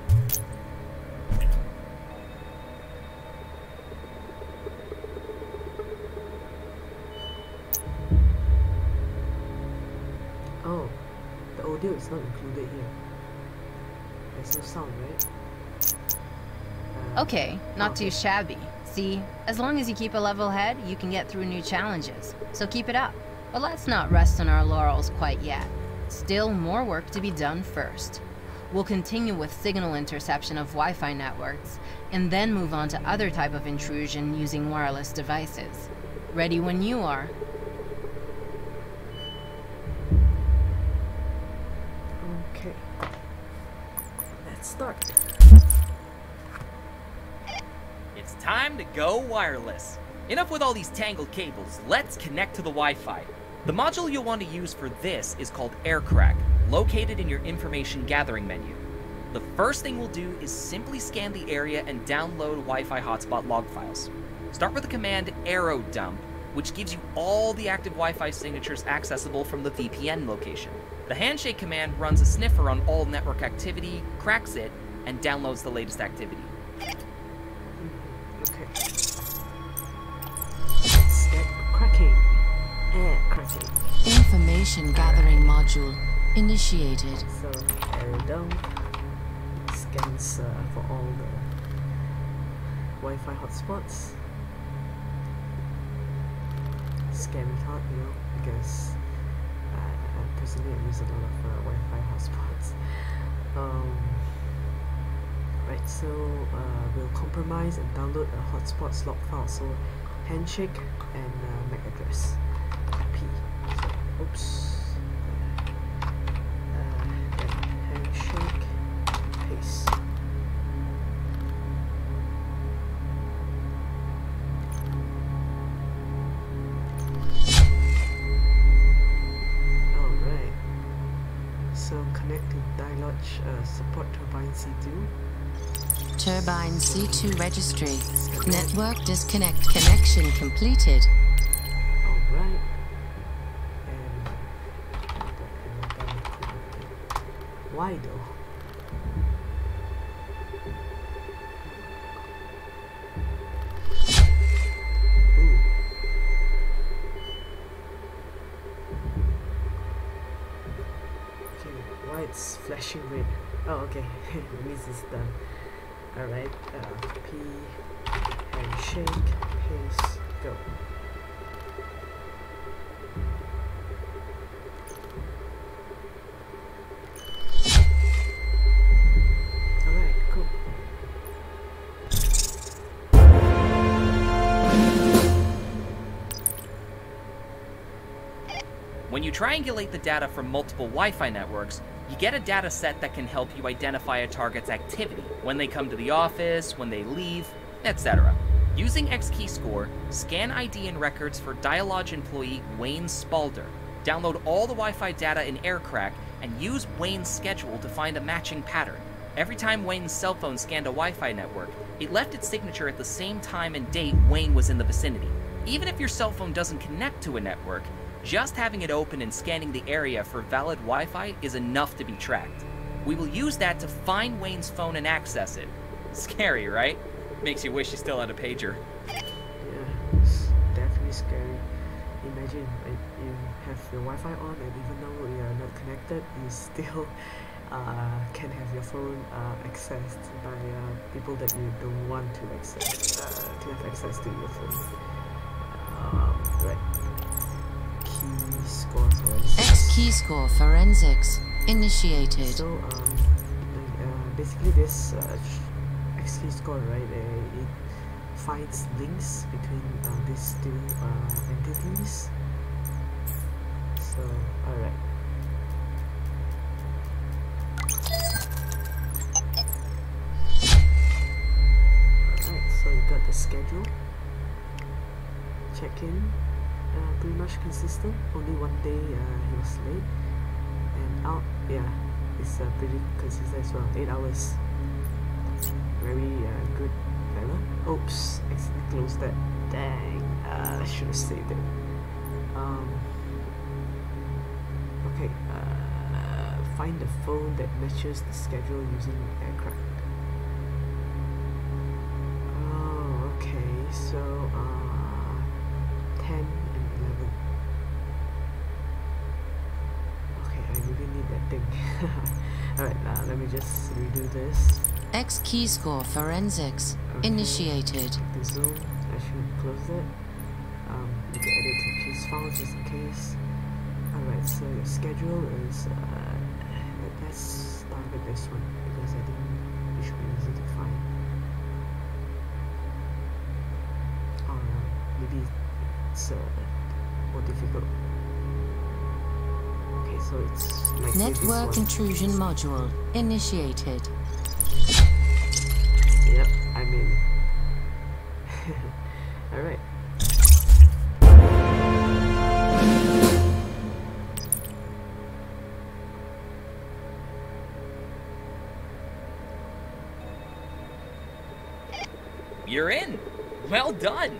Oh, the audio is not included here. There's no sound, right? Okay, not too shabby. See, as long as you keep a level head, you can get through new challenges. So keep it up. But let's not rest on our laurels quite yet. Still more work to be done first. We'll continue with signal interception of Wi-Fi networks, and then move on to other type of intrusion using wireless devices. Ready when you are. Okay. Let's start. It's time to go wireless. Enough with all these tangled cables, let's connect to the Wi-Fi. The module you'll want to use for this is called AirCrack, located in your information gathering menu. The first thing we'll do is simply scan the area and download Wi-Fi hotspot log files. Start with the command arrow_dump, which gives you all the active Wi-Fi signatures accessible from the VPN location. The handshake command runs a sniffer on all network activity, cracks it, and downloads the latest activity. Okay. Let's get cracking. Air cracking. Information gathering module initiated. So arrow down. Scans for all the Wi-Fi hotspots. scary thought, you know, because personally I use a lot of Wi-Fi hotspots. Right, so we'll compromise and download a hotspots log file. So handshake and MAC address. P. So, oops. Then handshake, paste. Alright. So connect to dialog support turbine C2. Turbine C2 registry. Network disconnect. Connection completed. Alright. And why though? Ooh. Okay, why it's flashing red? Oh, okay. It means it's done. Alright, P, handshake, paste, go. Alright, cool. When you triangulate the data from multiple Wi-Fi networks, you get a data set that can help you identify a target's activity, when they come to the office, when they leave, etc. Using XKeyscore, scan ID and records for Dialog employee Wayne Spalder. Download all the Wi-Fi data in AirCrack and use Wayne's schedule to find a matching pattern. Every time Wayne's cell phone scanned a Wi-Fi network, it left its signature at the same time and date Wayne was in the vicinity. Even if your cell phone doesn't connect to a network, just having it open and scanning the area for valid Wi-Fi is enough to be tracked. We will use that to find Wayne's phone and access it. Scary, right? Makes you wish you still had a pager. Yeah, it's definitely scary. Imagine you have your Wi-Fi on and even though you are not connected, you still can have your phone accessed by people that you don't want to access, to have access to your phone. Right. Keyscore forensics. XKeyscore forensics initiated. So basically this XKeyscore, right, it finds links between these two entities. So alright. Alright, so you got the schedule. Check-in. Pretty much consistent. Only one day he was late, and out. Yeah, it's pretty consistent as well. 8 hours. Very good fella. Oops, accidentally closed that. Dang, I should have saved it. Okay. Find the phone that matches the schedule using AirCrack. Oh, okay. So 10 and 11. Okay, I really need that thing. Alright, let me just redo this. XKeyscore forensics initiated. The zoom, I should close it. You can edit the case file just in case. Alright, so your schedule is let's target this one because I think it should be easy to find. Maybe it's more difficult. Okay, so it's like Network intrusion module initiated. Yep, I'm in. Alright. You're in! Well done!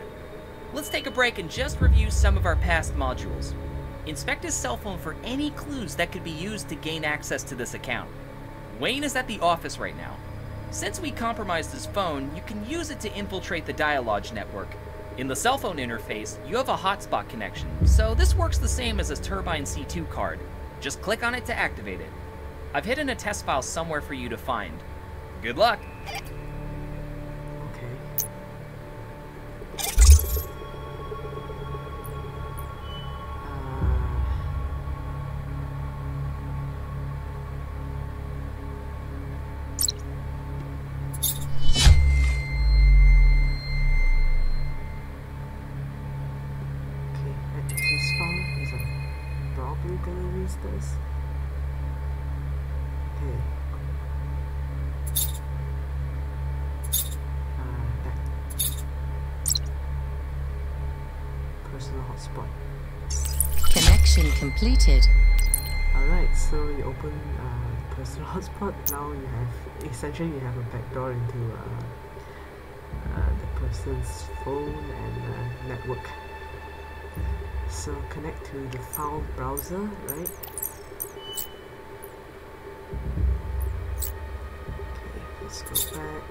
Let's take a break and just review some of our past modules. Inspect his cell phone for any clues that could be used to gain access to this account. Wayne is at the office right now. Since we compromised his phone, you can use it to infiltrate the Dialog network. In the cell phone interface, you have a hotspot connection, so this works the same as a Turbine C2 card. Just click on it to activate it. I've hidden a test file somewhere for you to find. Good luck! Okay. connection completed. Alright, so you open personal hotspot. Now you have essentially a backdoor into the person's phone and network. So connect to the file browser, right? Okay, let's go back.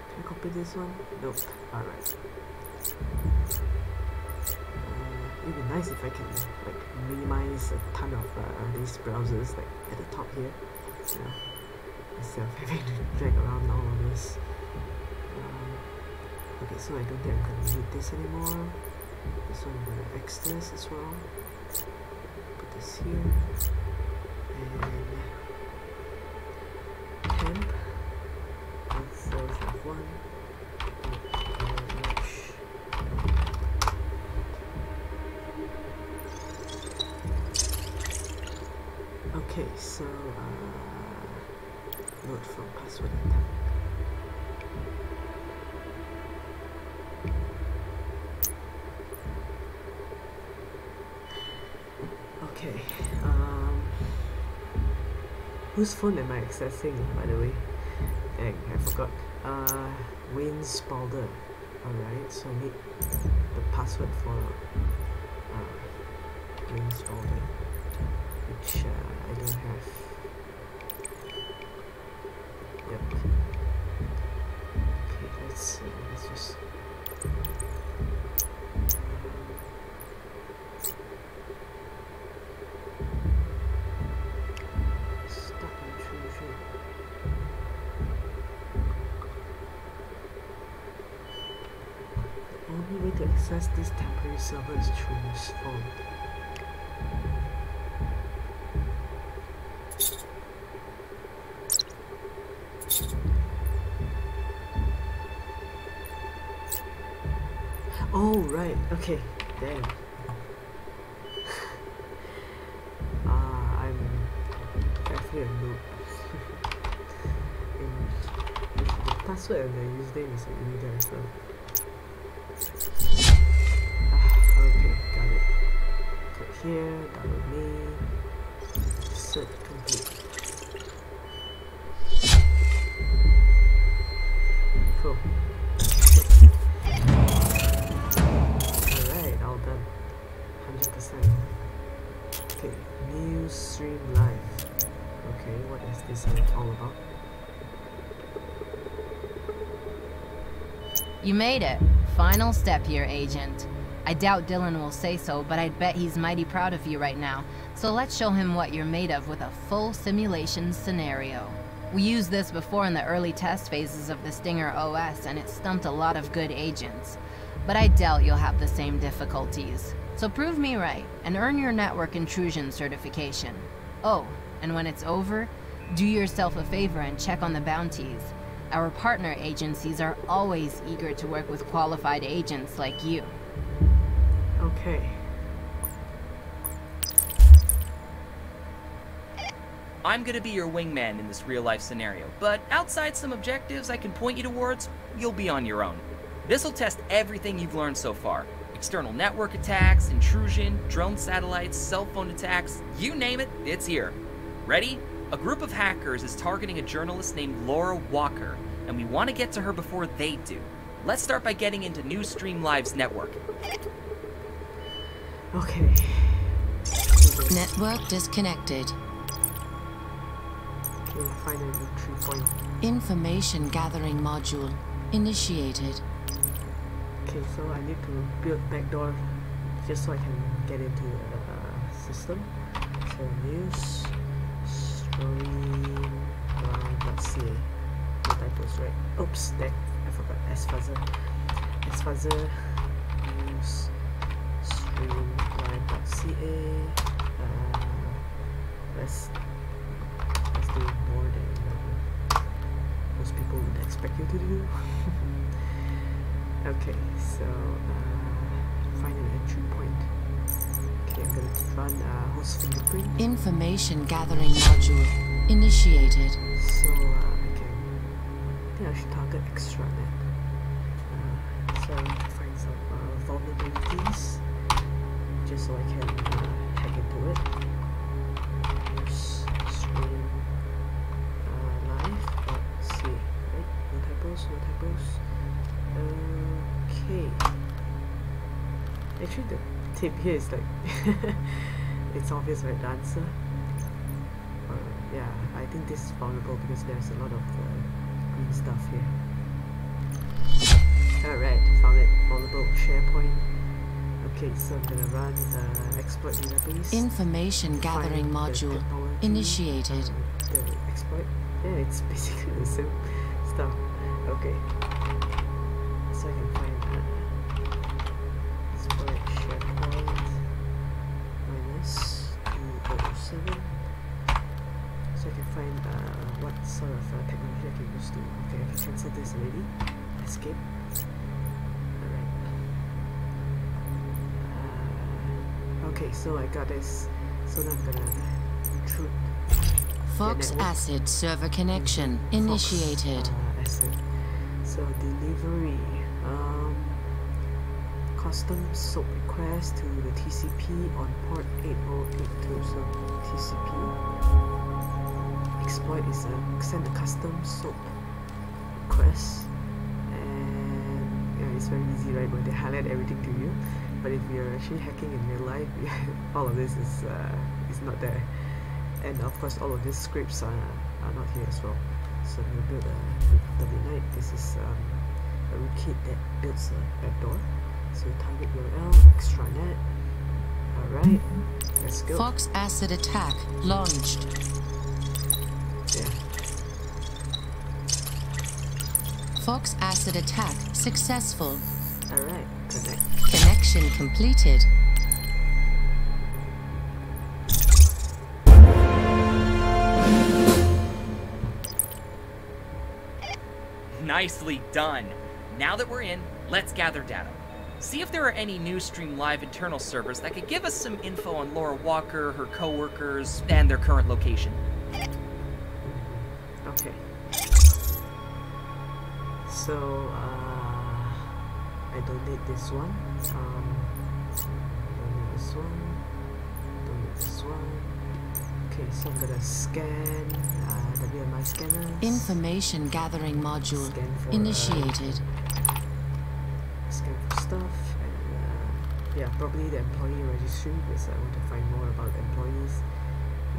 Can I copy this one? Nope. Alright. It'd be nice if I can like minimize a ton of these browsers like at the top here, instead of having to drag around all of this. Okay, so I don't think I'm gonna need this anymore. This one I'm gonna X this as well. Put this here and temp 1451. Okay, so load from password attack. Okay, whose phone am I accessing, by the way? Dang, I forgot. Wayne Spalder. Alright, so I need the password for Wayne Spalder, which I don't have. Yep. Okay, let's just stop intrusion. The only way to access this temporary server is through this phone. Oh, right, okay, damn. I'm definitely a noob. The password and the username is already there, so. Okay, got it. Click here, download me, set complete. Cool. All done. 100%. Okay, new stream live. Okay, what is this all about? You made it. Final step here, Agent. I doubt Dylan will say so, but I'd bet he's mighty proud of you right now. So let's show him what you're made of with a full simulation scenario. We used this before in the early test phases of the Stinger OS, and it stumped a lot of good agents. But I doubt you'll have the same difficulties. So prove me right, and earn your network intrusion certification. Oh, and when it's over, do yourself a favor and check on the bounties. Our partner agencies are always eager to work with qualified agents like you. Okay. I'm gonna be your wingman in this real-life scenario, but outside some objectives I can point you towards, you'll be on your own. This'll test everything you've learned so far. External network attacks, intrusion, drone satellites, cell phone attacks, you name it, it's here. Ready? A group of hackers is targeting a journalist named Laura Walker, and we want to get to her before they do. Let's start by getting into New Stream Live's network. Okay. Network disconnected. Okay, find a entry point. Information gathering module initiated. Okay, so I need to build backdoor just so I can get into the system. So news streamline.ca. No typos, right? Oops, that I forgot. S-fuzzer news streamline.ca. Let's do more than most people would expect you to do. Okay, so find an entry point. Okay, I'm gonna run host fingerprint. Information gathering module initiated. So I think I should target extranet. So I need to find some vulnerable capabilities, just so I can hack into it. Here's stream live. Let's see, right? No typos, no typos. Okay. Actually, the tip here is like it's obvious, right? The answer. Yeah, I think this is vulnerable because there's a lot of green stuff here. Alright, found it. Vulnerable SharePoint. Okay, so I'm gonna run exploit database. Information gathering module initiated. The exploit. Yeah, it's basically the same stuff. Okay. So I can find exploit SharePoint minus 207. So I can find what sort of technology I can use to. Okay, I can cancel this already. Escape. Alright. Okay, so I got this. So now I'm gonna intrude. Fox Acid server connection initiated. Acid. So delivery. Custom SOAP request to the TCP on port 8082. So TCP. Exploit is send a custom SOAP request, and yeah, it's very easy, right? When they highlight everything to you, but if you're actually hacking in real life, all of this is not there, and of course all of these scripts are not here as well. So we build a NITE. This is a rootkit that builds a backdoor. So target URL extranet. All right, let's go. Fox Acid attack launched. Yeah. Fox Acid attack successful. Alright, connect. Connection completed. Nicely done. Now that we're in, let's gather data. See if there are any Newsstream Live internal servers that could give us some info on Laura Walker, her co-workers, and their current location. Okay. So, I don't need this one. Don't need this one. Don't need this one. Okay, so I'm gonna scan WMI scanners. Information gathering module Scan for, initiated. Scan for stuff, and yeah, probably the employee registry because I want to find more about employees.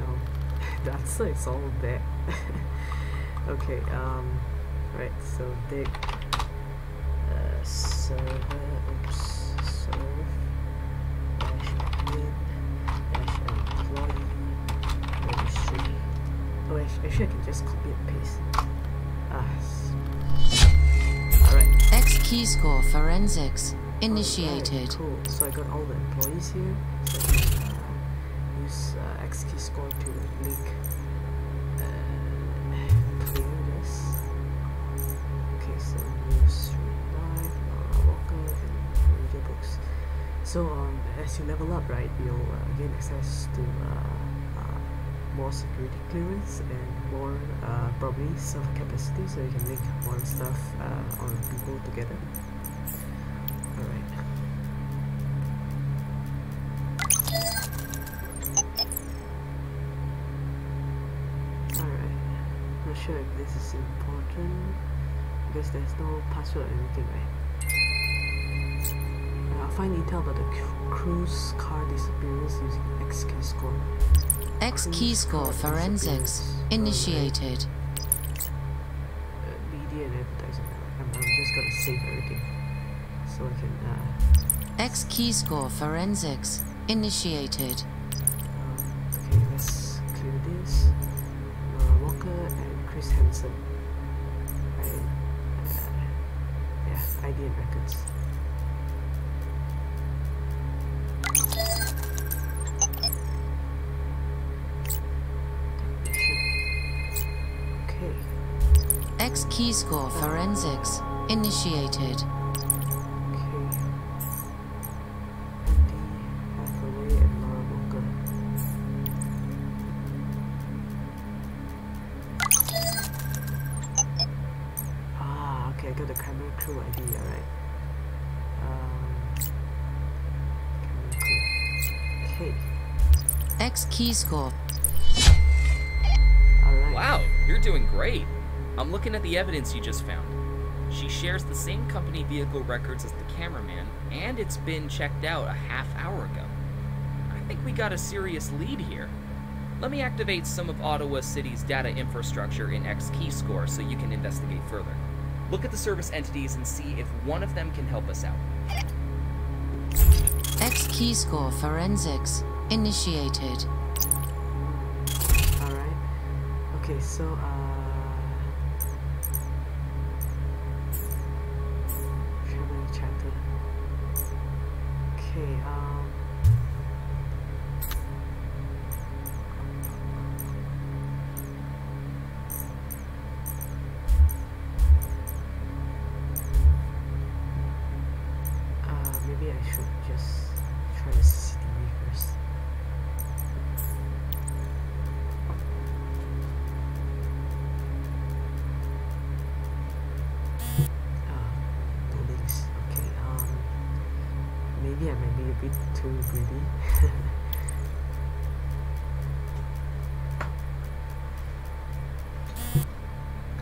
No, the answer is all there. Okay, right, so dig server, serve -admin -employee registry. Oh, actually I can just copy and paste. Alright. X key score forensics initiated. Alright, cool. So I got all the employees here. So I can use X key score to link. Clear this. Okay, so Newsstream Live, Laura Walker, and media books. So as you level up, right, you'll gain access to more security clearance and more probably server capacity, so you can link more stuff on people together. Alright. Alright. Not sure if this is important because there's no password or anything, right? I'll find intel about the cruise car disappearance using X key score. X key score forensics initiated. Media and advertising. I'm just gonna save everything so I can. X key score forensics initiated. Okay, let's clear this. Laura Walker and Chris Hansen. Yeah, ID and records. Okay. X key score forensics initiated. Okay. Andy Hathaway and Laura Walker. Okay, I got the camera crew ID, alright. X key score. Alright. Wow, you're doing great. I'm looking at the evidence you just found. She shares the same company vehicle records as the cameraman, and it's been checked out a half hour ago. I think we got a serious lead here. Let me activate some of Ottawa City's data infrastructure in X key score so you can investigate further. Look at the service entities and see if one of them can help us out. X key score forensics initiated. Alright. Okay, so traveling chatter. Okay, maybe I should just try the city first. No links. Okay, maybe I might be a bit too greedy.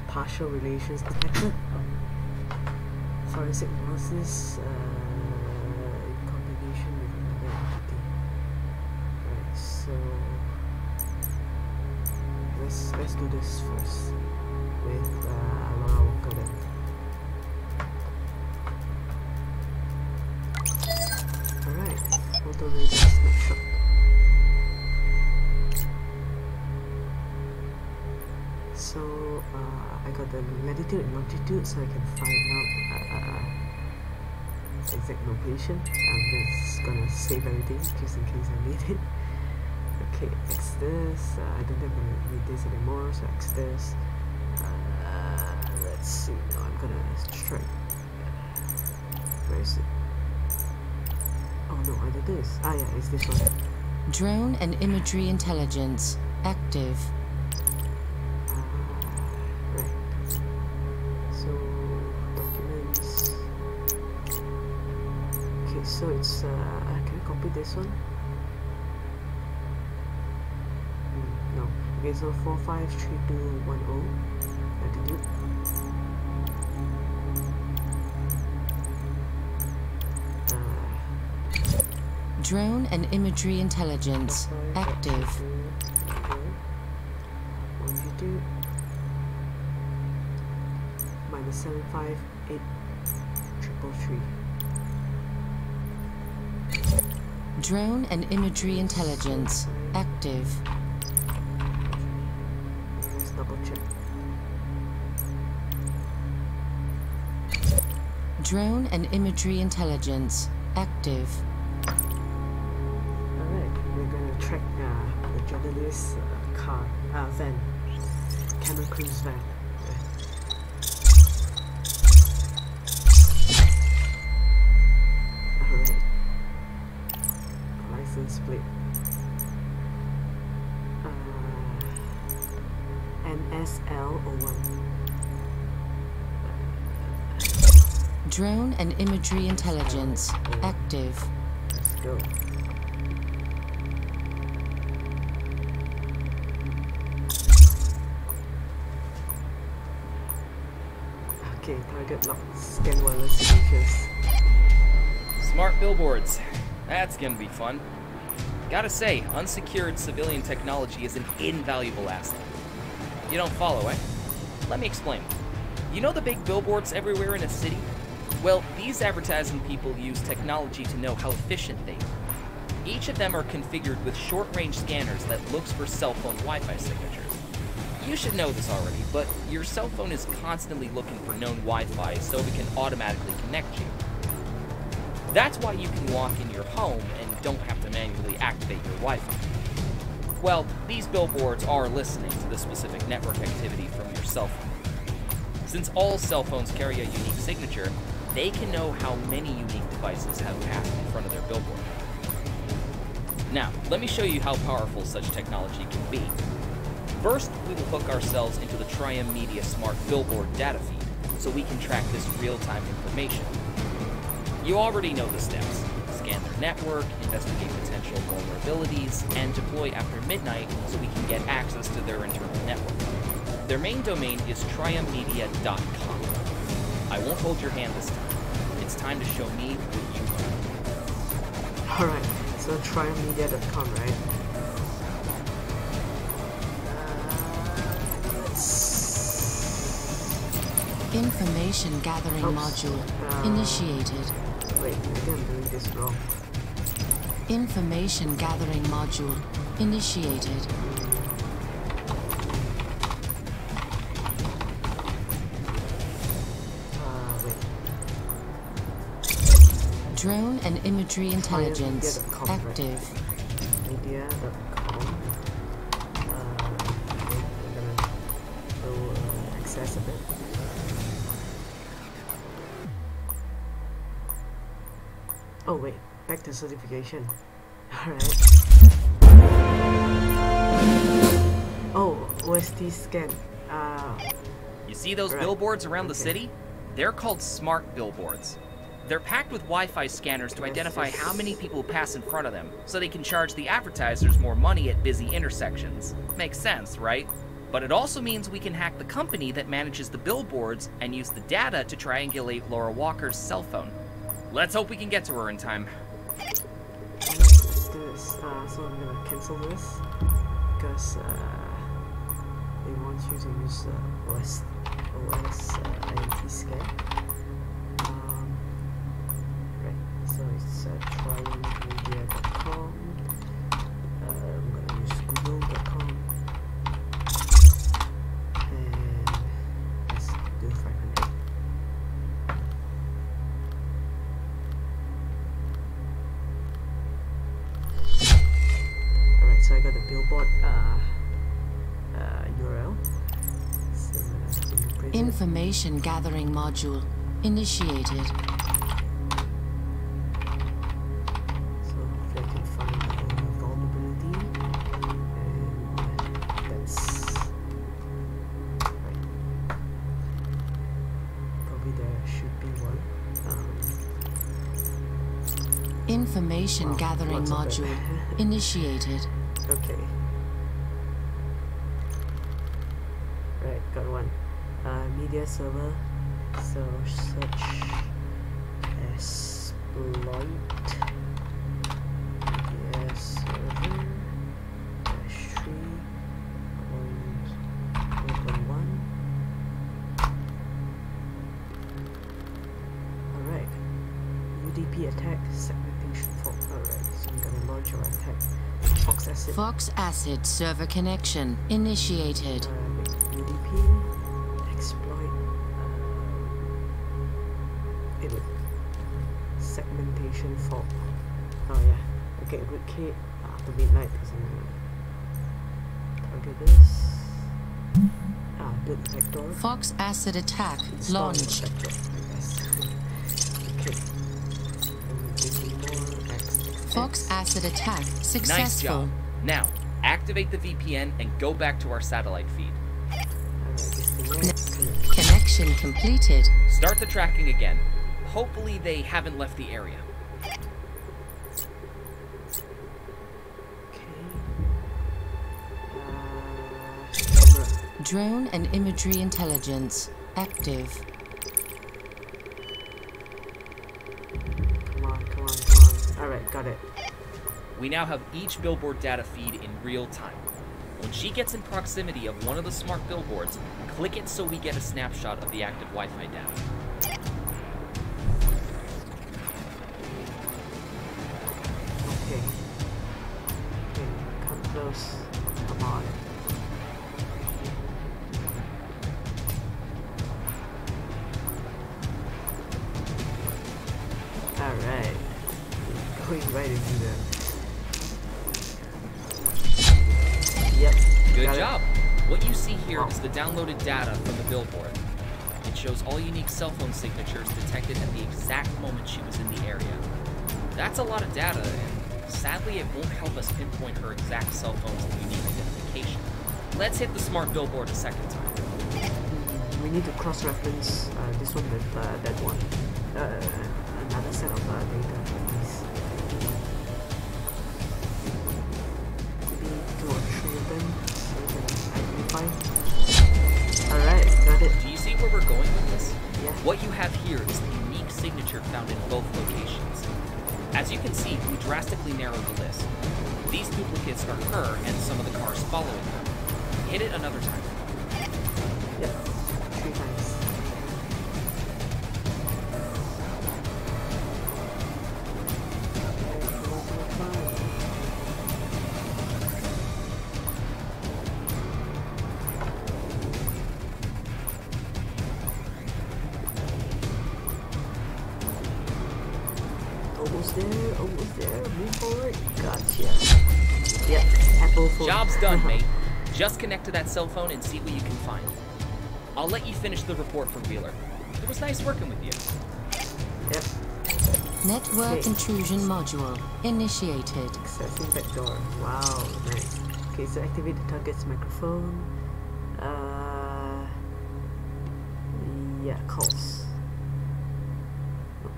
Partial relations detected. Forensic analysis in combination with another entity. Right, so let's do this first with Laura Walker then. Alright, photo radar snapshot. So I got the latitude and longitude, so I can find out exact location. I'm just gonna save everything just in case I need it. Okay, X this. I don't think I'm gonna need this anymore, so X this. Let's see. Now I'm gonna strike. Where is it? Oh no, I did this. Ah yeah, it's this one. Drone and imagery intelligence active. Right. So documents. Okay, so it's can I copy this one? No. Okay, so 453210 latitude. Drone and imagery intelligence active. Longitude minus 75833. Drone and imagery intelligence active. Let's double check. Drone and imagery intelligence active. Alright, we're gonna track the journalist's car, van, camera crew's van. Alright, license plate. NSL01. Drone and imagery intelligence active. Let's go. Okay, target locked. Scan wireless signatures. Smart billboards. That's gonna be fun. Gotta say, unsecured civilian technology is an invaluable asset. You don't follow, eh? Let me explain. You know the big billboards everywhere in a city? Well, these advertising people use technology to know how efficient they are. Each of them are configured with short-range scanners that looks for cell phone Wi-Fi signatures. You should know this already, but your cell phone is constantly looking for known Wi-Fi so it can automatically connect you. That's why you can walk in your home and don't have to manually activate your Wi-Fi. Well, these billboards are listening to the specific network activity from your cell phone. Since all cell phones carry a unique signature, they can know how many unique devices have passed in front of their billboard. Now, let me show you how powerful such technology can be. First, we will hook ourselves into the Triumph Media Smart Billboard data feed, so we can track this real-time information. You already know the steps. Scan scan their network, investigate potential vulnerabilities, and deploy after midnight so we can get access to their internal network. Their main domain is triummedia.com. I won't hold your hand this time. It's time to show me what you know. Alright, so triummedia.com, right? Information gathering module initiated. Wait, I think I'm doing this wrong. Information gathering module initiated. Wait. Drone and imagery intelligence active. Media.com. Okay, I'm gonna go access a bit. Oh wait, back to certification. Alright. Oh, OST scan. You see those Right. billboards around the city? They're called smart billboards. They're packed with Wi-Fi scanners to identify how many people pass in front of them, so they can charge the advertisers more money at busy intersections. Makes sense, right? But it also means we can hack the company that manages the billboards and use the data to triangulate Laura Walker's cell phone. Let's hope we can get to her in time. Let's do this. So I'm gonna cancel this because they want you to use OS INT scan. Right. So it's triummedia.com. I'm gonna use google.com and let's do 500. Alright, so I got the billboard URL. So I'm gonna fingerprint it. Information gathering module initiated. So hopefully I can find the vulnerability, and that's right. Probably there should be one. Information Wow, gathering lots of module them. initiated. Okay. Right, got one. Media server. So search exploit media server -3.1. Alright. UDP attack segmentation fault. Alright, so I'm gonna launch our attack. Fox acid. Fox acid server connection initiated. UDP exploit segmentation fault. Oh yeah. Okay, rootkit after midnight because I'm gonna target this. Build vector. Fox acid attack Install launched. vector, I guess. Okay. And give me more X. Fox acid attack Nice successful. job. Now, activate the VPN and go back to our satellite feed. Alright, disconnect. Connect. Connection completed. Start the tracking again. Hopefully they haven't left the area. Camera. Drone and imagery intelligence active. Come on. Alright, got it. We now have each billboard data feed in real time. When she gets in proximity of one of the smart billboards, click it so we get a snapshot of the active Wi-Fi data. Okay. Come close. Come on. Alright. Going right into the... Yep. Good got it. job! What you see here Wow. is the downloaded data from the billboard. It shows all unique cell phone signatures detected at the exact moment she was in the area. That's a lot of data, and sadly it won't help us pinpoint her exact cell phone's unique identification. Let's hit the smart billboard a second time. We need to cross-reference this one with that one. Another set of data at least. What you have here is the unique signature found in both locations. As you can see, we drastically narrowed the list. These duplicates are her and some of the cars following her. Hit it another time. Yep, 3 times. Almost there, move forward. Gotcha. Yep, apple phone. Job's done, mate. Just connect to that cell phone and see what you can find. I'll let you finish the report for Wheeler. It was nice working with you. Yep. Network intrusion module initiated. Accessing back door. Wow, nice. Okay, so activate the target's microphone. Yeah, calls. Nope.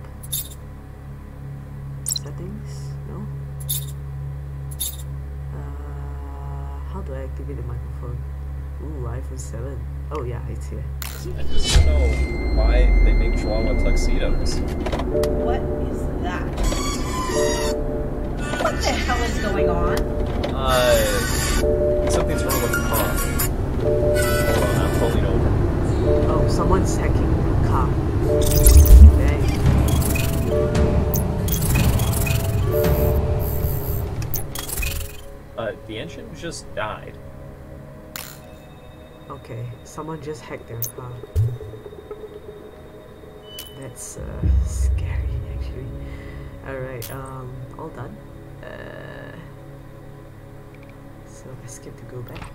Settings? No. How do I activate the microphone? Ooh, iPhone 7. Oh yeah, it's here. I just don't know why they make Chihuahua tuxedos. What is that? What the hell is going on? Something's wrong with the car. Hold on, I'm pulling over. Oh, someone's hacking the car. Dang. The engine just died. Okay, someone just hacked their car. That's scary actually. Alright, all done. So escape to go back.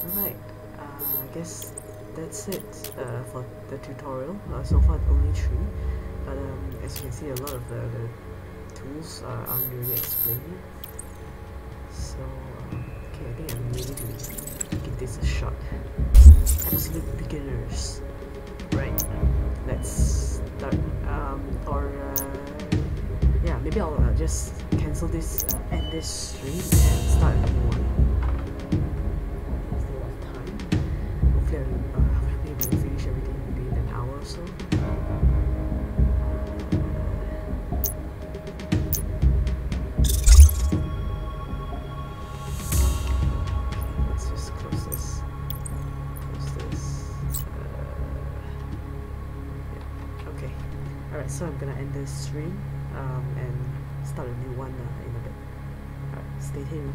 Alright, I guess that's it for the tutorial. So far only 3, but as you can see, a lot of the tools aren't really explained. So okay, I think I'm ready to give this a shot. Absolute beginners. Right, let's start. Yeah, maybe I'll just cancel this, end this stream and start a new one. Still have time. Hopefully I'll be able to finish everything within an hour or so. Let's just close this. Yeah, okay. Alright, so I'm gonna end this stream and start a new one in a bit. Alright, stay tuned.